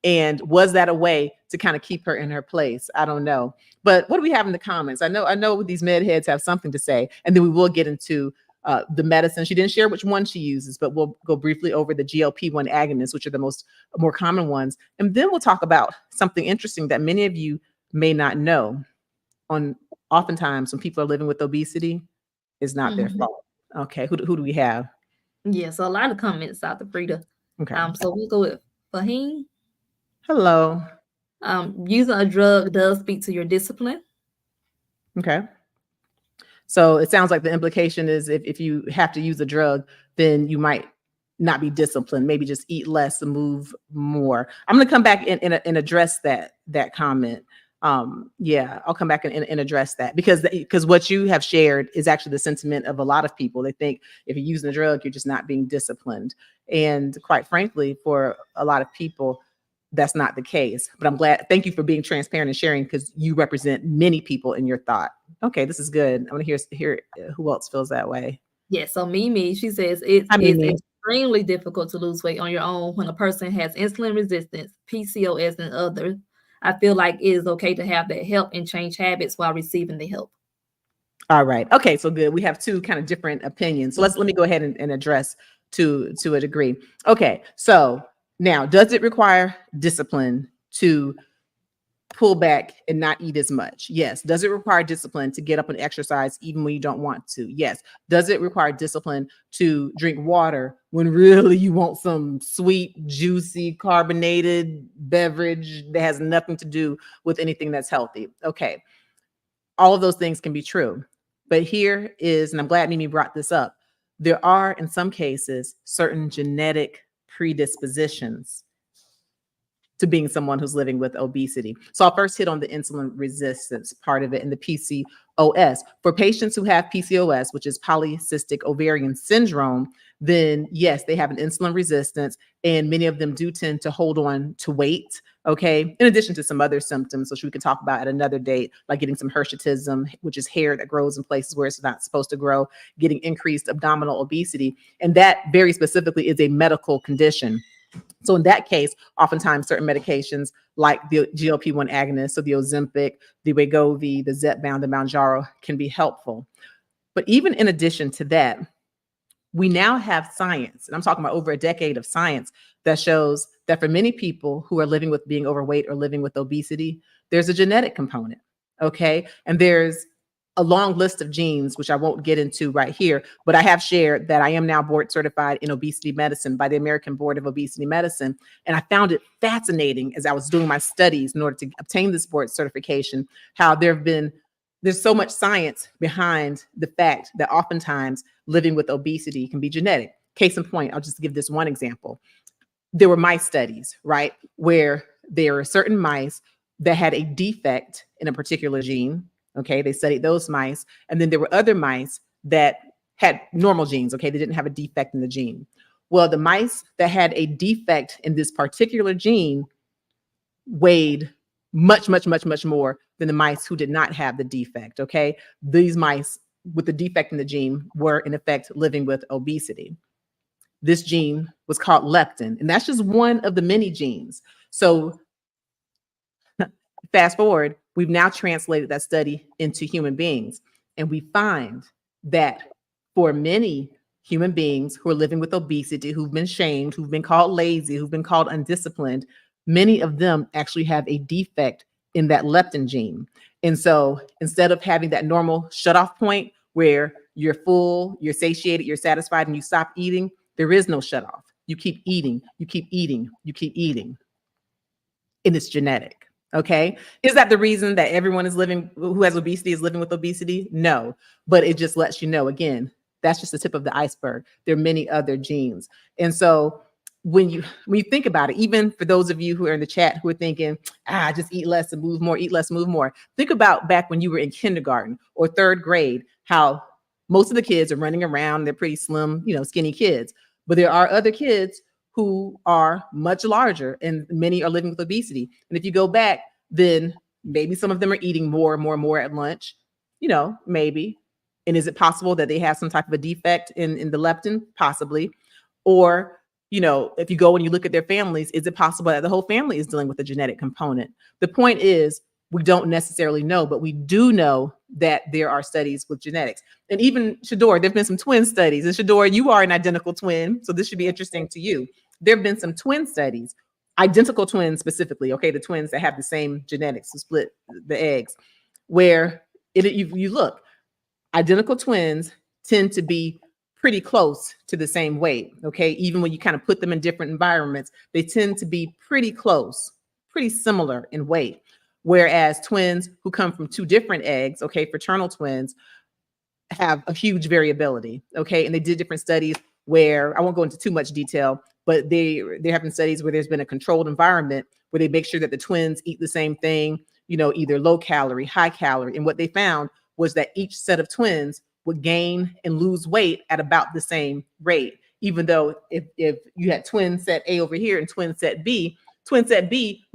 And was that a way to kind of keep her in her place? I don't know. But what do we have in the comments? I know these med heads have something to say, and then we will get into the medicine. She didn't share which one she uses, but we'll go briefly over the GLP-1 agonists, which are the more common ones. And then we'll talk about something interesting that many of you may not know. Oftentimes when people are living with obesity, it's not their fault. Okay, who do we have? Yeah, so a lot of comments, Dr. Frita. Okay. So we'll go with Fahim. Hello. Using a drug does speak to your discipline. Okay. So it sounds like the implication is if you have to use a drug, then you might not be disciplined, maybe just eat less and move more. I'm going to come back and address that comment. Yeah, I'll come back and address that, because what you have shared is actually the sentiment of a lot of people. They think if you're using a drug, you're just not being disciplined. And quite frankly, for a lot of people, that's not the case. But I'm glad. Thank you for being transparent and sharing, because you represent many people in your thought. Okay, this is good. I want to hear who else feels that way. Yeah, so Mimi, she says it's extremely difficult to lose weight on your own when a person has insulin resistance, PCOS, and others. I feel like it is okay to have that help and change habits while receiving the help. All right. Okay, so good. We have two kind of different opinions. So let me go ahead and address to a degree. Okay, so now, does it require discipline to pull back and not eat as much? Yes. Does it require discipline to get up and exercise even when you don't want to? Yes. Does it require discipline to drink water when really you want some sweet, juicy, carbonated beverage that has nothing to do with anything that's healthy? Okay. All of those things can be true. But here is, and I'm glad Mimi brought this up, there are, in some cases, certain genetic predispositions to being someone who's living with obesity. So I'll first hit on the insulin resistance part of it and the PCOS. For patients who have PCOS, which is polycystic ovarian syndrome, then yes, they have an insulin resistance, and many of them do tend to hold on to weight, okay, in addition to some other symptoms, which we can talk about at another date, like getting some hirsutism, which is hair that grows in places where it's not supposed to grow, getting increased abdominal obesity. And that very specifically is a medical condition. So in that case, oftentimes certain medications like the GLP-1 agonists, so the Ozempic, the Wegovy, the Zepbound, the Mounjaro can be helpful. But even in addition to that, we now have science, and I'm talking about over a decade of science, that shows that for many people who are living with being overweight or living with obesity, there's a genetic component, okay? And there's a long list of genes, which I won't get into right here, but I have shared that I am now board certified in obesity medicine by the American Board of Obesity Medicine. And I found it fascinating as I was doing my studies in order to obtain this board certification, how there's so much science behind the fact that oftentimes living with obesity can be genetic. Case in point, I'll just give this one example. There were mice studies, right, where there are certain mice that had a defect in a particular gene. Okay, they studied those mice. And then there were other mice that had normal genes. Okay, they didn't have a defect in the gene. Well, the mice that had a defect in this particular gene weighed much, much, much, much more than the mice who did not have the defect. Okay, these mice with the defect in the gene were in effect living with obesity. This gene was called leptin, and that's just one of the many genes. So fast forward, we've now translated that study into human beings, and we find that for many human beings who are living with obesity, who've been shamed, who've been called lazy, who've been called undisciplined, many of them actually have a defect in that leptin gene. And so instead of having that normal shutoff point where you're full, you're satiated, you're satisfied, and you stop eating, there is no shutoff. You keep eating, you keep eating, you keep eating. And it's genetic. Okay. Is that the reason that everyone who has obesity is living with obesity? No, but it just lets you know, again, that's just the tip of the iceberg. There are many other genes. And so when you think about it, even for those of you who are in the chat who are thinking, just eat less and move more, eat less, move more. Think about back when you were in kindergarten or third grade, how most of the kids are running around. They're pretty slim, skinny kids, but there are other kids who are much larger, and many are living with obesity. And if you go back, then maybe some of them are eating more at lunch, maybe. And is it possible that they have some type of a defect in the leptin? Possibly. Or, if you go and you look at their families, is it possible that the whole family is dealing with a genetic component? The point is, we don't necessarily know, but we do know that there are studies with genetics. And even Shador, there have been some twin studies. And Shador, you are an identical twin, so this should be interesting to you. There have been some twin studies, identical twins specifically, okay, the twins that have the same genetics to split the eggs, where you look, identical twins tend to be pretty close to the same weight, okay? Even when you kind of put them in different environments, they tend to be pretty close, pretty similar in weight. Whereas twins who come from two different eggs, okay, fraternal twins, have a huge variability, okay? And they did different studies where, I won't go into too much detail, but they're having studies where there's been a controlled environment where they make sure that the twins eat the same thing, either low calorie, high calorie. And what they found was that each set of twins would gain and lose weight at about the same rate, even though if you had twin set A over here and twin set B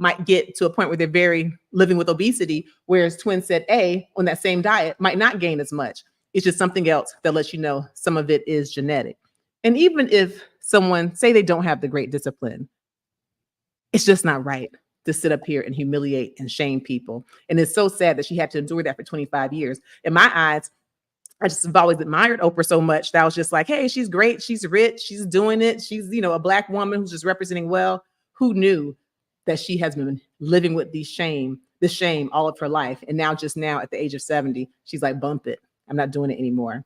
might get to a point where they're living with obesity, whereas twin set A on that same diet might not gain as much. It's just something else that lets you know some of it is genetic. And even if someone, say they don't have the great discipline, it's just not right to sit up here and humiliate and shame people. And it's so sad that she had to endure that for 25 years. In my eyes, I just have always admired Oprah so much that I was just like, hey, she's great. She's rich. She's doing it. She's, a Black woman who's just representing well. Who knew that she has been living with this shame all of her life? And now at the age of 70, she's like, bump it. I'm not doing it anymore.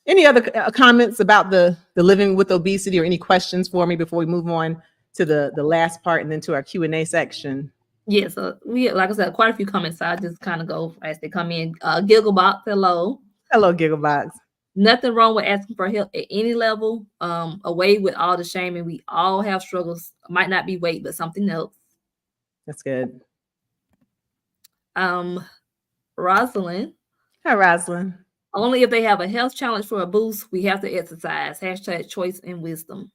Any other comments about the living with obesity, or any questions for me before we move on to the last part and then to our Q&A section? Yeah, so we, like I said, quite a few comments. So I just kind of go as they come in. Gigglebox, hello. Hello, Gigglebox. Nothing wrong with asking for help at any level. Away with all the shaming. We all have struggles. Might not be weight, but something else. That's good. Rosalind. Hi, Rosalind. Only if they have a health challenge for a boost, we have to exercise. # choice and wisdom.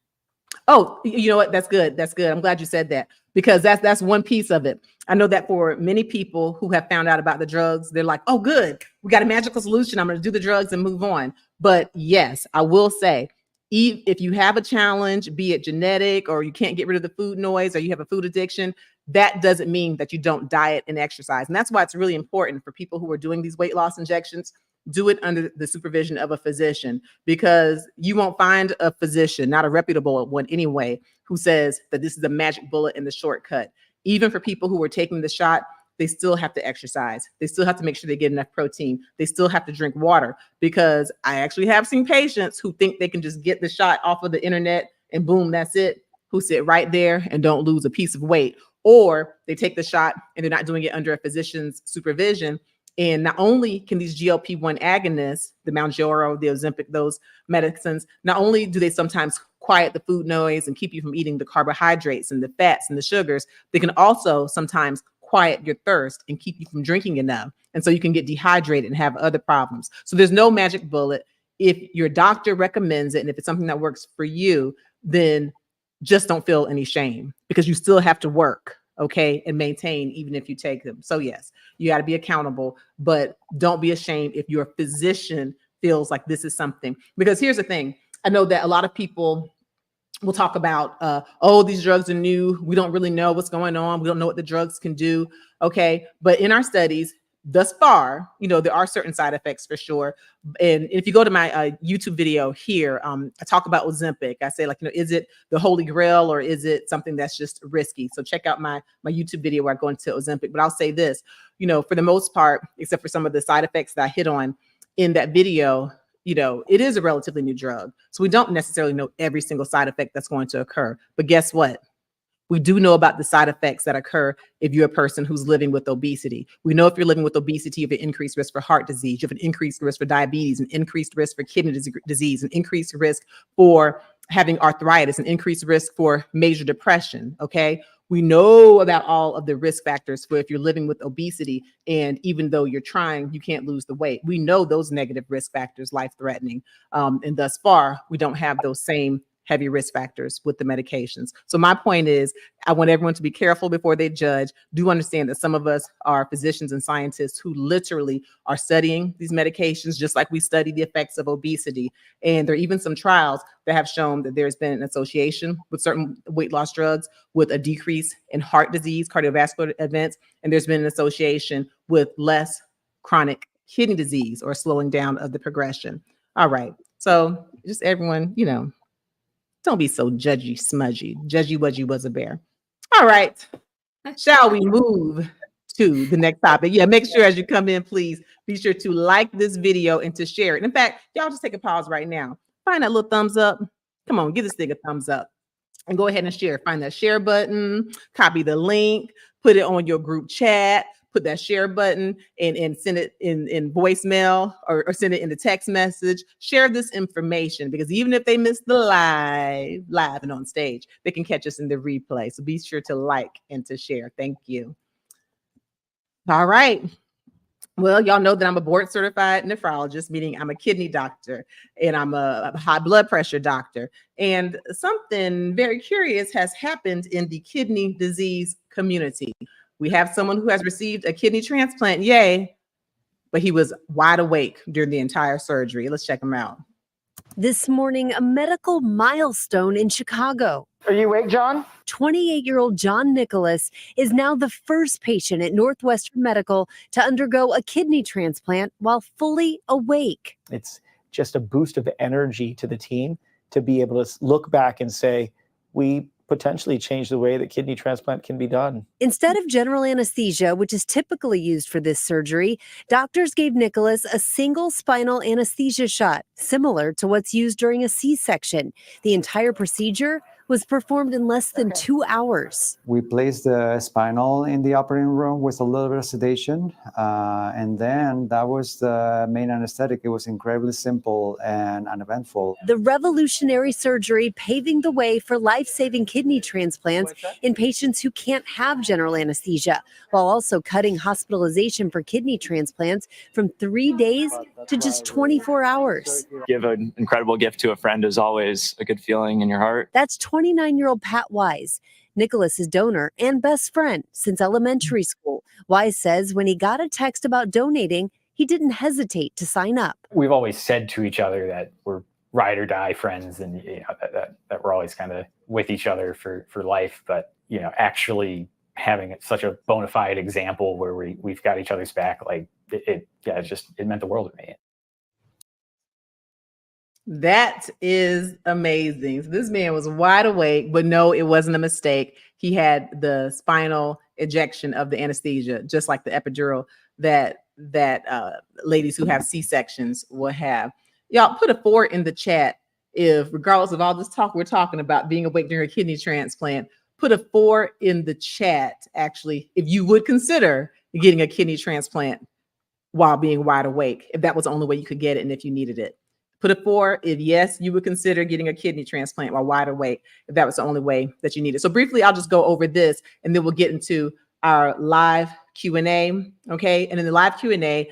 Oh, you know what? That's good. That's good. I'm glad you said that, because that's one piece of it. I know that for many people who have found out about the drugs, they're like, oh, good. We got a magical solution. I'm going to do the drugs and move on. But yes, I will say, if you have a challenge, be it genetic, or you can't get rid of the food noise, or you have a food addiction, that doesn't mean that you don't diet and exercise. And that's why it's really important for people who are doing these weight loss injections, do it under the supervision of a physician, because you won't find a physician, not a reputable one anyway, who says that this is a magic bullet and the shortcut. Even for people who are taking the shot, they still have to exercise. They still have to make sure they get enough protein. They still have to drink water, because I actually have seen patients who think they can just get the shot off of the internet and boom, that's it, who sit right there and don't lose a piece of weight. Or they take the shot and they're not doing it under a physician's supervision. And not only can these GLP-1 agonists, the Mounjaro, the Ozempic, those medicines, not only do they sometimes quiet the food noise and keep you from eating the carbohydrates and the fats and the sugars, they can also sometimes quiet your thirst and keep you from drinking enough. And so you can get dehydrated and have other problems. So there's no magic bullet. If your doctor recommends it, and if it's something that works for you, then just don't feel any shame, because you still have to work, okay, and maintain even if you take them. So yes, you got to be accountable, but don't be ashamed if your physician feels like this is something. Because here's the thing, I know that a lot of people will talk about, oh, these drugs are new. We don't really know what's going on. We don't know what the drugs can do. Okay. But in our studies thus far, there are certain side effects for sure. And if you go to my YouTube video here, I talk about Ozempic. I say, is it the holy grail, or is it something that's just risky? So check out my YouTube video where I go into Ozempic. But I'll say this, for the most part, except for some of the side effects that I hit on in that video, it is a relatively new drug. So we don't necessarily know every single side effect that's going to occur. But guess what? We do know about the side effects that occur if you're a person who's living with obesity. We know if you're living with obesity, you have an increased risk for heart disease, you have an increased risk for diabetes, an increased risk for kidney disease, an increased risk for having arthritis, an increased risk for major depression, okay? We know about all of the risk factors for if you're living with obesity, and even though you're trying, you can't lose the weight. We know those negative risk factors, life-threatening, and thus far, we don't have those same heavy risk factors with the medications. So my point is, I want everyone to be careful before they judge. Do understand that some of us are physicians and scientists who literally are studying these medications, just like we study the effects of obesity. And there are even some trials that have shown that there's been an association with certain weight loss drugs with a decrease in heart disease, cardiovascular events, and there's been an association with less chronic kidney disease or slowing down of the progression. All right. So just everyone, don't be so judgy, smudgy. Judgy wudgy was a bear. All right. Shall we move to the next topic? Yeah, make sure as you come in, please be sure to like this video and to share it. In fact, y'all just take a pause right now. Find that little thumbs up. Come on, give this thing a thumbs up. And go ahead and share. Find that share button, copy the link, put it on your group chat, put that share button and send it in voicemail or send it in the text message. Share this information, because even if they miss the live and on stage, they can catch us in the replay. So be sure to like and to share. Thank you. All right. Well, y'all know that I'm a board certified nephrologist, meaning I'm a kidney doctor and I'm a high blood pressure doctor. And something very curious has happened in the kidney disease community. We have someone who has received a kidney transplant, yay, but he was wide awake during the entire surgery. Let's check him out. This morning, a medical milestone in Chicago. Are you awake, John? 28-year-old John Nicholas is now the first patient at Northwestern Medical to undergo a kidney transplant while fully awake. It's just a boost of energy to the team to be able to look back and say, we potentially change the way that kidney transplant can be done. Instead of general anesthesia, which is typically used for this surgery, doctors gave Nicholas a single spinal anesthesia shot, similar to what's used during a C-section. The entire procedure was performed in less than 2 hours. We placed the spinal in the operating room with a little bit of sedation, and then that was the main anesthetic. It was incredibly simple and uneventful. The revolutionary surgery paving the way for life-saving kidney transplants in patients who can't have general anesthesia, while also cutting hospitalization for kidney transplants from 3 days to just 24 hours. Give an incredible gift to a friend is always a good feeling in your heart. That's 29-year-old Pat Wise, Nicholas's donor and best friend since elementary school. Wise says when he got a text about donating, he didn't hesitate to sign up. We've always said to each other that we're ride or die friends, and that we're always kind of with each other for life. But actually having such a bona fide example where we've got each other's back, it meant the world to me. That is amazing. So this man was wide awake, but no, it wasn't a mistake. He had the spinal ejection of the anesthesia, just like the epidural that ladies who have C-sections will have. Y'all put a 4 in the chat if, regardless of all this talk we're talking about being awake during a kidney transplant, put a 4 in the chat, actually, if you would consider getting a kidney transplant while being wide awake, if that was the only way you could get it and if you needed it. Put a 4 if yes, you would consider getting a kidney transplant while wide awake, if that was the only way that you need it. So briefly, I'll just go over this and then we'll get into our live Q&A, okay? And in the live Q&A,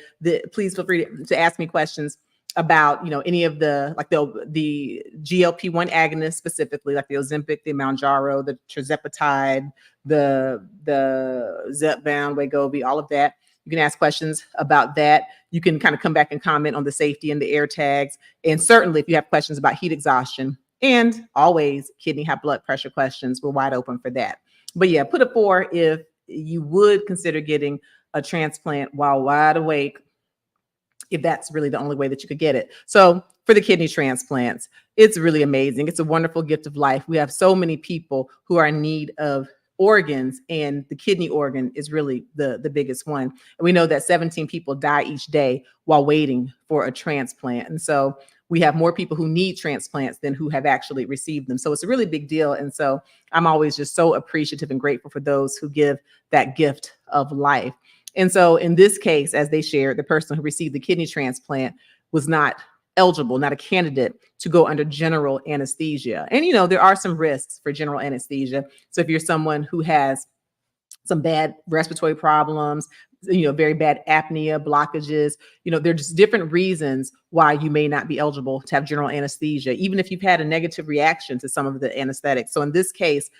please feel free to ask me questions about, you know, any of the, like the GLP-1 agonists specifically, like the Ozempic, the Mounjaro, the tirzepatide, the Zepbound, Wegovy, all of that. You can ask questions about that. You can kind of come back and comment on the safety and the AirTags. And certainly if you have questions about heat exhaustion and always kidney high blood pressure questions, we're wide open for that. But yeah, put a 4 if you would consider getting a transplant while wide awake, if that's really the only way that you could get it. So for the kidney transplants, it's really amazing. It's a wonderful gift of life. We have so many people who are in need of organs, and the kidney organ is really the biggest one. And we know that 17 people die each day while waiting for a transplant. And so we have more people who need transplants than who have actually received them. So it's a really big deal. And so I'm always just so appreciative and grateful for those who give that gift of life. And so in this case, as they shared, the person who received the kidney transplant was not eligible, not a candidate to go under general anesthesia. And, you know, there are some risks for general anesthesia. So if you're someone who has some bad respiratory problems, you know, very bad apnea, blockages, you know, there's just different reasons why you may not be eligible to have general anesthesia, even if you've had a negative reaction to some of the anesthetics. So in this case,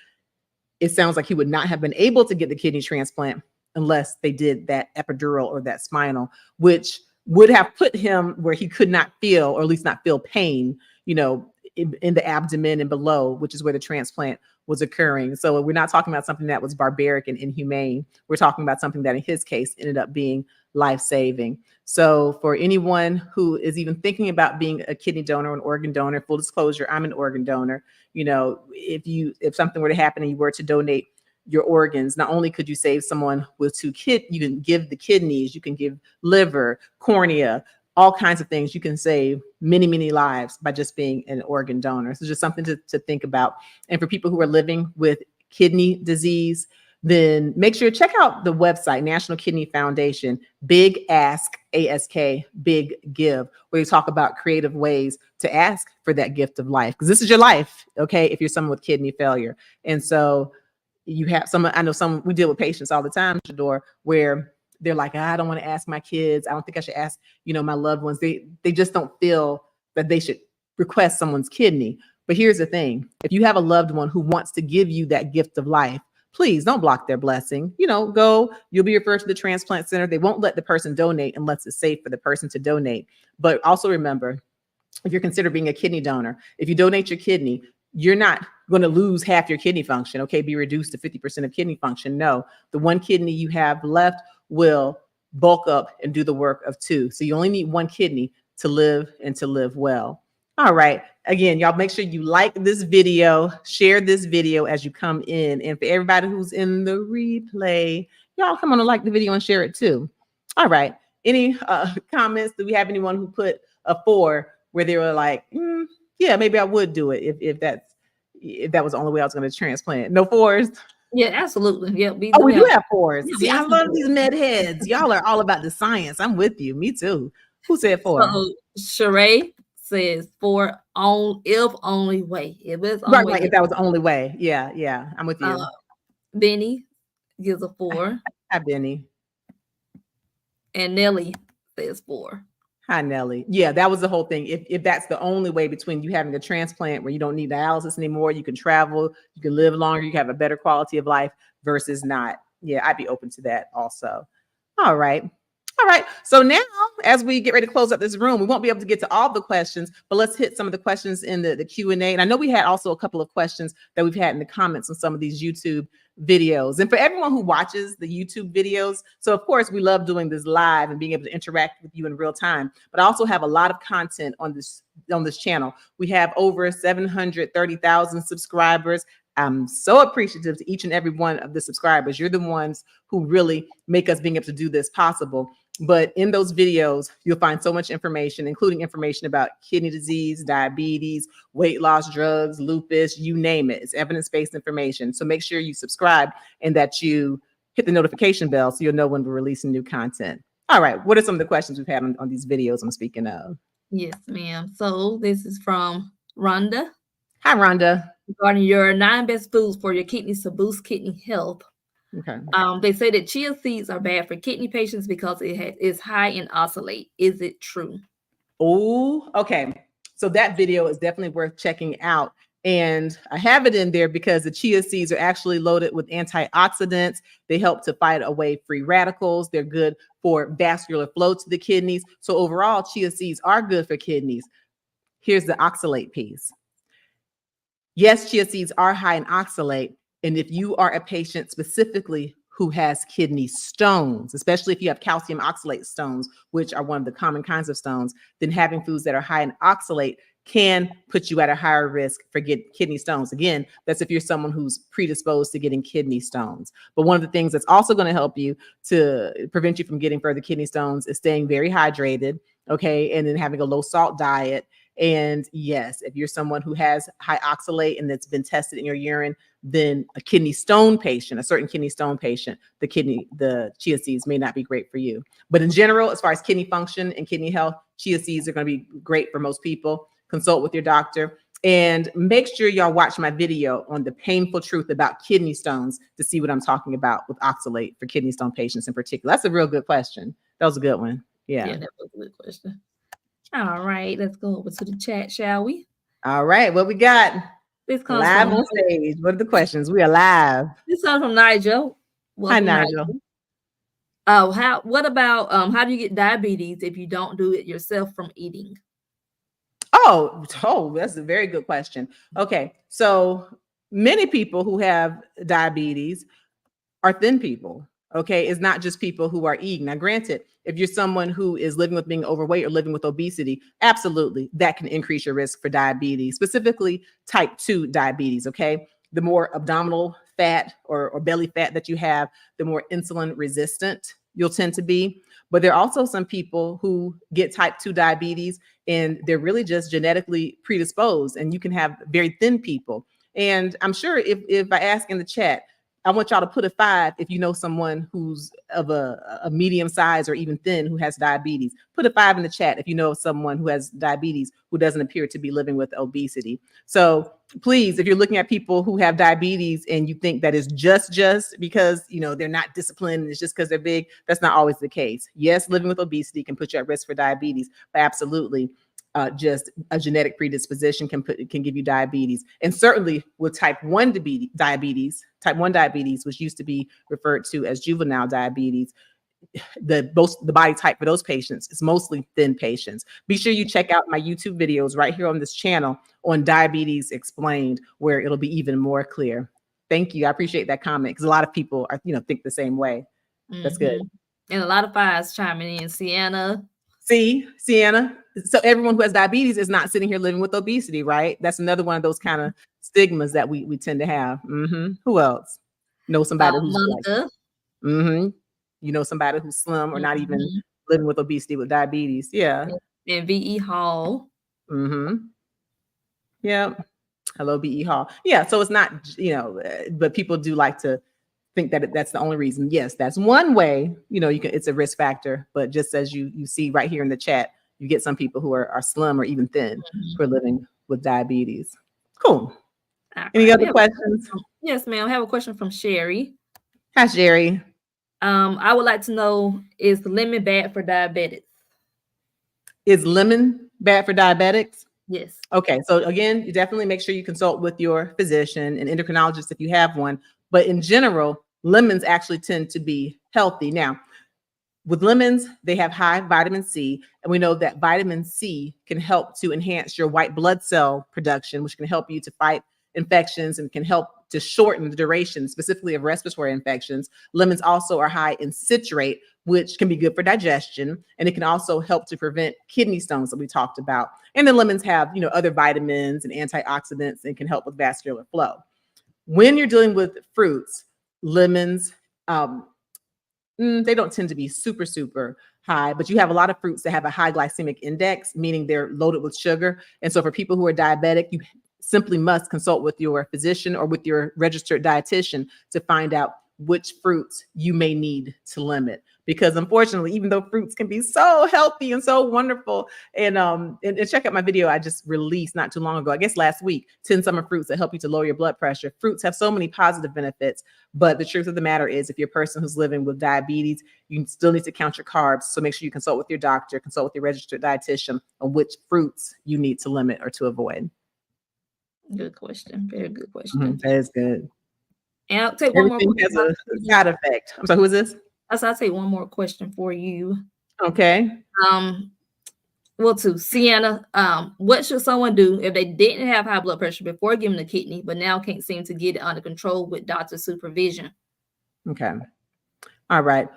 it sounds like he would not have been able to get the kidney transplant unless they did that epidural or that spinal, which would have put him where he could not feel, or at least not feel pain, you know, in the abdomen and below, which is where the transplant was occurring. So we're not talking about something that was barbaric and inhumane. We're talking about something that in his case ended up being life-saving. So for anyone who is even thinking about being a kidney donor or an organ donor, full disclosure, I'm an organ donor. You know, if something were to happen and you were to donate your organs, not only could you save someone with 2 kidneys, you can give the kidneys, you can give liver, cornea, all kinds of things. You can save many, many lives by just being an organ donor. So just something to think about. And for people who are living with kidney disease, then make sure to check out the website, National Kidney Foundation, Big Ask, ASK, Big Give, where you talk about creative ways to ask for that gift of life. Because this is your life, okay, if you're someone with kidney failure. And so you have some, I know some, we deal with patients all the time, Shador, where they're like, I don't want to ask my kids. I don't think I should ask, you know, my loved ones. They just don't feel that they should request someone's kidney. But here's the thing. If you have a loved one who wants to give you that gift of life, please don't block their blessing. You know, go, you'll be referred to the transplant center. They won't let the person donate unless it's safe for the person to donate. But also remember, if you're considered being a kidney donor, if you donate your kidney, you're not going to lose half your kidney function, okay, be reduced to 50% of kidney function. No, the 1 kidney you have left will bulk up and do the work of 2. So you only need 1 kidney to live and to live well. All right. Again, y'all make sure you like this video, share this video as you come in. And for everybody who's in the replay, y'all come on and like the video and share it too. All right. Any comments? Do we have anyone who put a 4 where they were like, yeah, maybe I would do it if that was the only way I was going to transplant? No 4s? Yeah, absolutely. Yeah, we do have 4s. Yeah, See, I love these med heads. Y'all are all about the science. I'm with you. Me too. Who said 4? So Sheree says 4 on if only way. If it's right, if that was the only way. Yeah, I'm with you. Benny gives a 4. Hi, Benny. And Nelly says 4. Hi, Nelly. Yeah, that was the whole thing. If that's the only way between you having a transplant where you don't need dialysis anymore, you can travel, you can live longer, you can have a better quality of life versus not. Yeah, I'd be open to that also. All right. All right. So now, as we get ready to close up this room, we won't be able to get to all the questions, but let's hit some of the questions in the Q&A. And I know we had also a couple of questions that we've had in the comments on some of these YouTube videos. And for everyone who watches the YouTube videos, so of course we love doing this live and being able to interact with you in real time, but I also have a lot of content on this channel. We have over 730,000 subscribers. I'm so appreciative to each and every one of the subscribers. You're the ones who really make us being able to do this possible. But in those videos, you'll find so much information, including information about kidney disease, diabetes, weight loss drugs, lupus, you name it. It's evidence-based information. So make sure you subscribe and that you hit the notification bell so you'll know when we're releasing new content. All right. What are some of the questions we've had on these videos I'm speaking of? Yes, ma'am. So this is from Rhonda. Hi, Rhonda. Regarding your 9 best foods for your kidneys to boost kidney health. Okay. They say that chia seeds are bad for kidney patients because it's high in oxalate. Is it true? Oh, okay. So that video is definitely worth checking out. And I have it in there because the chia seeds are actually loaded with antioxidants. They help to fight away free radicals. They're good for vascular flow to the kidneys. So overall, chia seeds are good for kidneys. Here's the oxalate piece. Yes, chia seeds are high in oxalate. And if you are a patient specifically who has kidney stones, especially if you have calcium oxalate stones, which are one of the common kinds of stones, then having foods that are high in oxalate can put you at a higher risk for kidney stones. Again, that's if you're someone who's predisposed to getting kidney stones. But one of the things that's also going to help you to prevent you from getting further kidney stones is staying very hydrated, okay, and then having a low salt diet. And yes, if you're someone who has high oxalate and that's been tested in your urine, then a kidney stone patient, a certain kidney stone patient, the chia seeds may not be great for you. But in general, as far as kidney function and kidney health, chia seeds are going to be great for most people. Consult with your doctor and make sure y'all watch my video on the painful truth about kidney stones to see what I'm talking about with oxalate for kidney stone patients in particular. That's a real good question. That was a good one. Yeah, that was a good question. All right, let's go over to the chat, shall we? All right, what we got? This comes live from on stage. What are the questions? We are live. This comes from Nigel. Hi, Nigel. What about how do you get diabetes if you don't do it yourself from eating? Oh, that's a very good question. Okay, so many people who have diabetes are thin people. Okay, it's not just people who are eating. Now, granted, if you're someone who is living with being overweight or living with obesity, absolutely, that can increase your risk for diabetes, specifically type 2 diabetes. Okay, the more abdominal fat or belly fat that you have, the more insulin resistant you'll tend to be. But there are also some people who get type 2 diabetes and they're really just genetically predisposed, and you can have very thin people. And I'm sure if I ask in the chat, I want y'all to put a 5 if you know someone who's of a medium size or even thin who has diabetes. Put a 5 in the chat if you know someone who has diabetes who doesn't appear to be living with obesity. So please, if you're looking at people who have diabetes and you think that is just because they're not disciplined and it's just because they're big, that's not always the case. Yes, living with obesity can put you at risk for diabetes, but absolutely. Just a genetic predisposition can give you diabetes. And certainly with type 1 diabetes, which used to be referred to as juvenile diabetes, the body type for those patients is mostly thin patients. Be sure you check out my YouTube videos right here on this channel on Diabetes Explained, where it'll be even more clear. Thank you. I appreciate that comment because a lot of people are, think the same way. That's good. And a lot of 5s chiming in. Sienna. See, Sienna. So everyone who has diabetes is not sitting here living with obesity, right? That's another one of those kind of stigmas that we tend to have. Who else? Know somebody who's Monica. You know somebody who's slim or not even living with obesity with diabetes. Yeah. And VE Hall. Yeah. Hello, BE Hall. Yeah. So it's not, but people do like to think that that's the only reason. Yes, that's one way, it's a risk factor, but just as you see right here in the chat, you get some people who are slim or even thin who are living with diabetes. Cool. Any other questions? Yes, ma'am. I have a question from Sherry. Hi, Sherry. I would like to know, is lemon bad for diabetics? Is lemon bad for diabetics? Yes. Okay. So again, you definitely make sure you consult with your physician and endocrinologist if you have one. But in general, lemons actually tend to be healthy. Now, with lemons, they have high vitamin C, and we know that vitamin C can help to enhance your white blood cell production, which can help you to fight infections and can help to shorten the duration, specifically of respiratory infections. Lemons also are high in citrate, which can be good for digestion, and it can also help to prevent kidney stones that we talked about. And then lemons have, other vitamins and antioxidants and can help with vascular flow. when you're dealing with fruits, lemons, they don't tend to be super, super high, but you have a lot of fruits that have a high glycemic index, meaning they're loaded with sugar. And so for people who are diabetic, you simply must consult with your physician or with your registered dietitian to find out which fruits you may need to limit. Because unfortunately, even though fruits can be so healthy and so wonderful, and check out my video I just released not too long ago, I guess last week, 10 summer fruits that help you to lower your blood pressure. Fruits have so many positive benefits, but the truth of the matter is if you're a person who's living with diabetes, you still need to count your carbs. So make sure you consult with your doctor, consult with your registered dietitian on which fruits you need to limit or to avoid. Good question. Very good question. That is good. And I'll take one more Everything has a side effect. I'm sorry, who is this? I'll take one more question for you. Okay. Well, to Sienna, what should someone do if they didn't have high blood pressure before giving a kidney, but now can't seem to get it under control with doctor supervision? Okay. All right.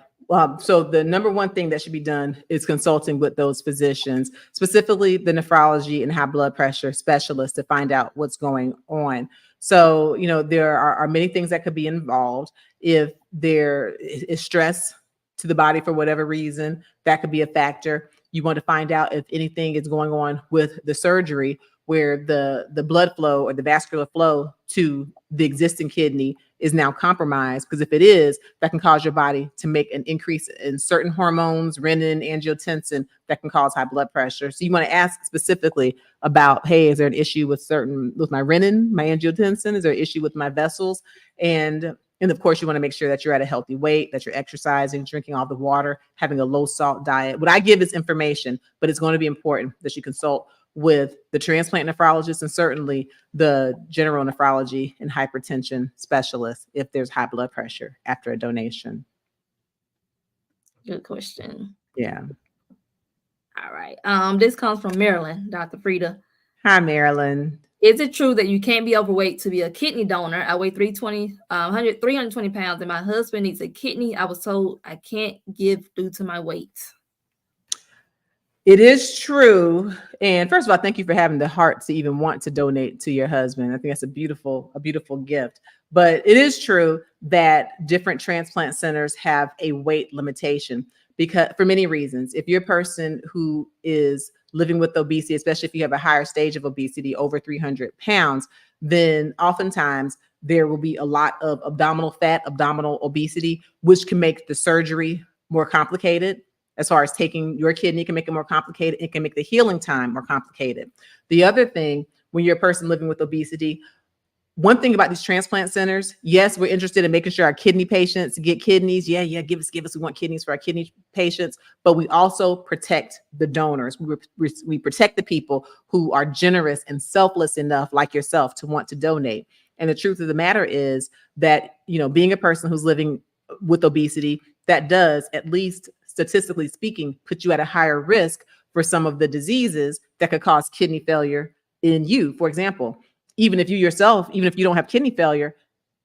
So the number one thing that should be done is consulting with those physicians, specifically the nephrology and high blood pressure specialists, to find out what's going on. So, you know, there are many things that could be involved. If there is stress to the body for whatever reason, that could be a factor. You want to find out if anything is going on with the surgery where the blood flow or the vascular flow to the existing kidney is now compromised. Because if it is, that can cause your body to make an increase in certain hormones, renin, angiotensin, that can cause high blood pressure. So you want to ask specifically about, hey, is there an issue with my renin, my angiotensin? Is there an issue with my vessels? And of course, you want to make sure that you're at a healthy weight, that you're exercising, drinking all the water, having a low salt diet. What I give is information, but it's going to be important that you consult with the transplant nephrologist and certainly the general nephrology and hypertension specialist if there's high blood pressure after a donation. Good question. Yeah. All right. This comes from Marilyn, Dr. Frita. Hi, Marilyn. Is it true that you can't be overweight to be a kidney donor? I weigh 320 pounds, and my husband needs a kidney. I was told I can't give due to my weight. It is true. And first of all, thank you for having the heart to even want to donate to your husband. I think that's a beautiful gift. But it is true that different transplant centers have a weight limitation because for many reasons. If you're a person who is living with obesity, especially if you have a higher stage of obesity over 300 pounds, then oftentimes there will be a lot of abdominal fat, abdominal obesity, which can make the surgery more complicated. As far as taking your kidney can make it more complicated. It can make the healing time more complicated. The other thing, when you're a person living with obesity, one thing about these transplant centers, yes, we're interested in making sure our kidney patients get kidneys. Yeah, give us. We want kidneys for our kidney patients, but we also protect the donors. We protect the people who are generous and selfless enough, like yourself, to want to donate. And the truth of the matter is that, you know, being a person who's living with obesity, that does, at least statistically speaking, put you at a higher risk for some of the diseases that could cause kidney failure in you. For example, even if you yourself, even if you don't have kidney failure,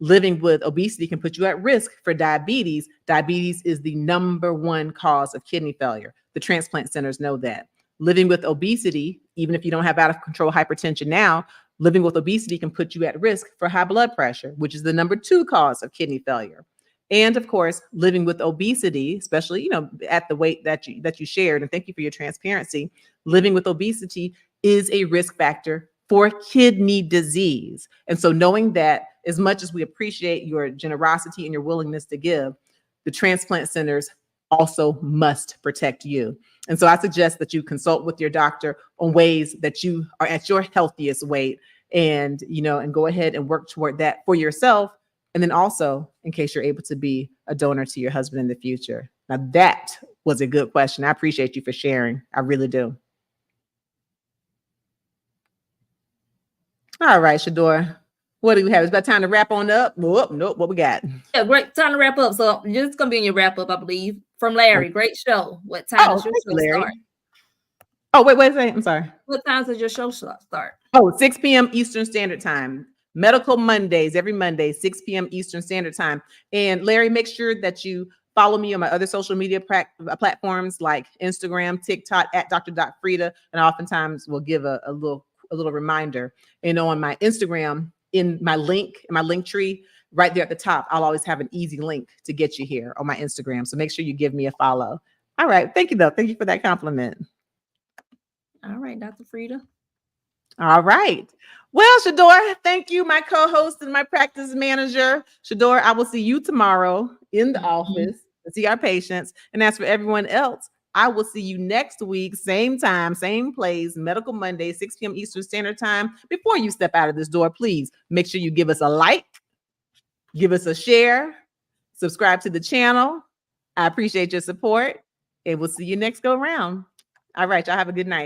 living with obesity can put you at risk for diabetes. Diabetes is the #1 cause of kidney failure. The transplant centers know that. Living with obesity, even if you don't have out of control hypertension now, living with obesity can put you at risk for high blood pressure, which is the #2 cause of kidney failure. And of course, living with obesity, especially, you know, at the weight that you shared, and thank you for your transparency, living with obesity is a risk factor for kidney disease. And so knowing that, as much as we appreciate your generosity and your willingness to give, the transplant centers also must protect you. And so I suggest that you consult with your doctor on ways that you are at your healthiest weight and, you know, and go ahead and work toward that for yourself. And then also, in case you're able to be a donor to your husband in the future. Now, that was a good question. I appreciate you for sharing. I really do. All right, Shador, what do we have? It's about time to wrap on up. Nope, what we got? Yeah, great. Time to wrap up. So it's going to be in your wrap up, I believe. From Larry, great show. What time does your show start? Oh, wait a second. I'm sorry. What time does your show start? Oh, 6 p.m. Eastern Standard Time. Medical Mondays, every Monday, 6 p.m. Eastern Standard Time. And Larry, make sure that you follow me on my other social media platforms like Instagram, TikTok at dr.frita. And oftentimes we'll give a little reminder. And on my Instagram, in my link tree right there at the top. I'll always have an easy link to get you here on my Instagram. So make sure you give me a follow. All right. Thank you, though. Thank you for that compliment. All right, Dr. Frita. All right. Well, Shador, thank you, my co-host and my practice manager. Shador, I will see you tomorrow in the office to see our patients. And as for everyone else, I will see you next week, same time, same place, Medical Monday, 6 p.m. Eastern Standard Time. Before you step out of this door, please make sure you give us a like, give us a share, subscribe to the channel. I appreciate your support, and we'll see you next go round. All right, y'all have a good night.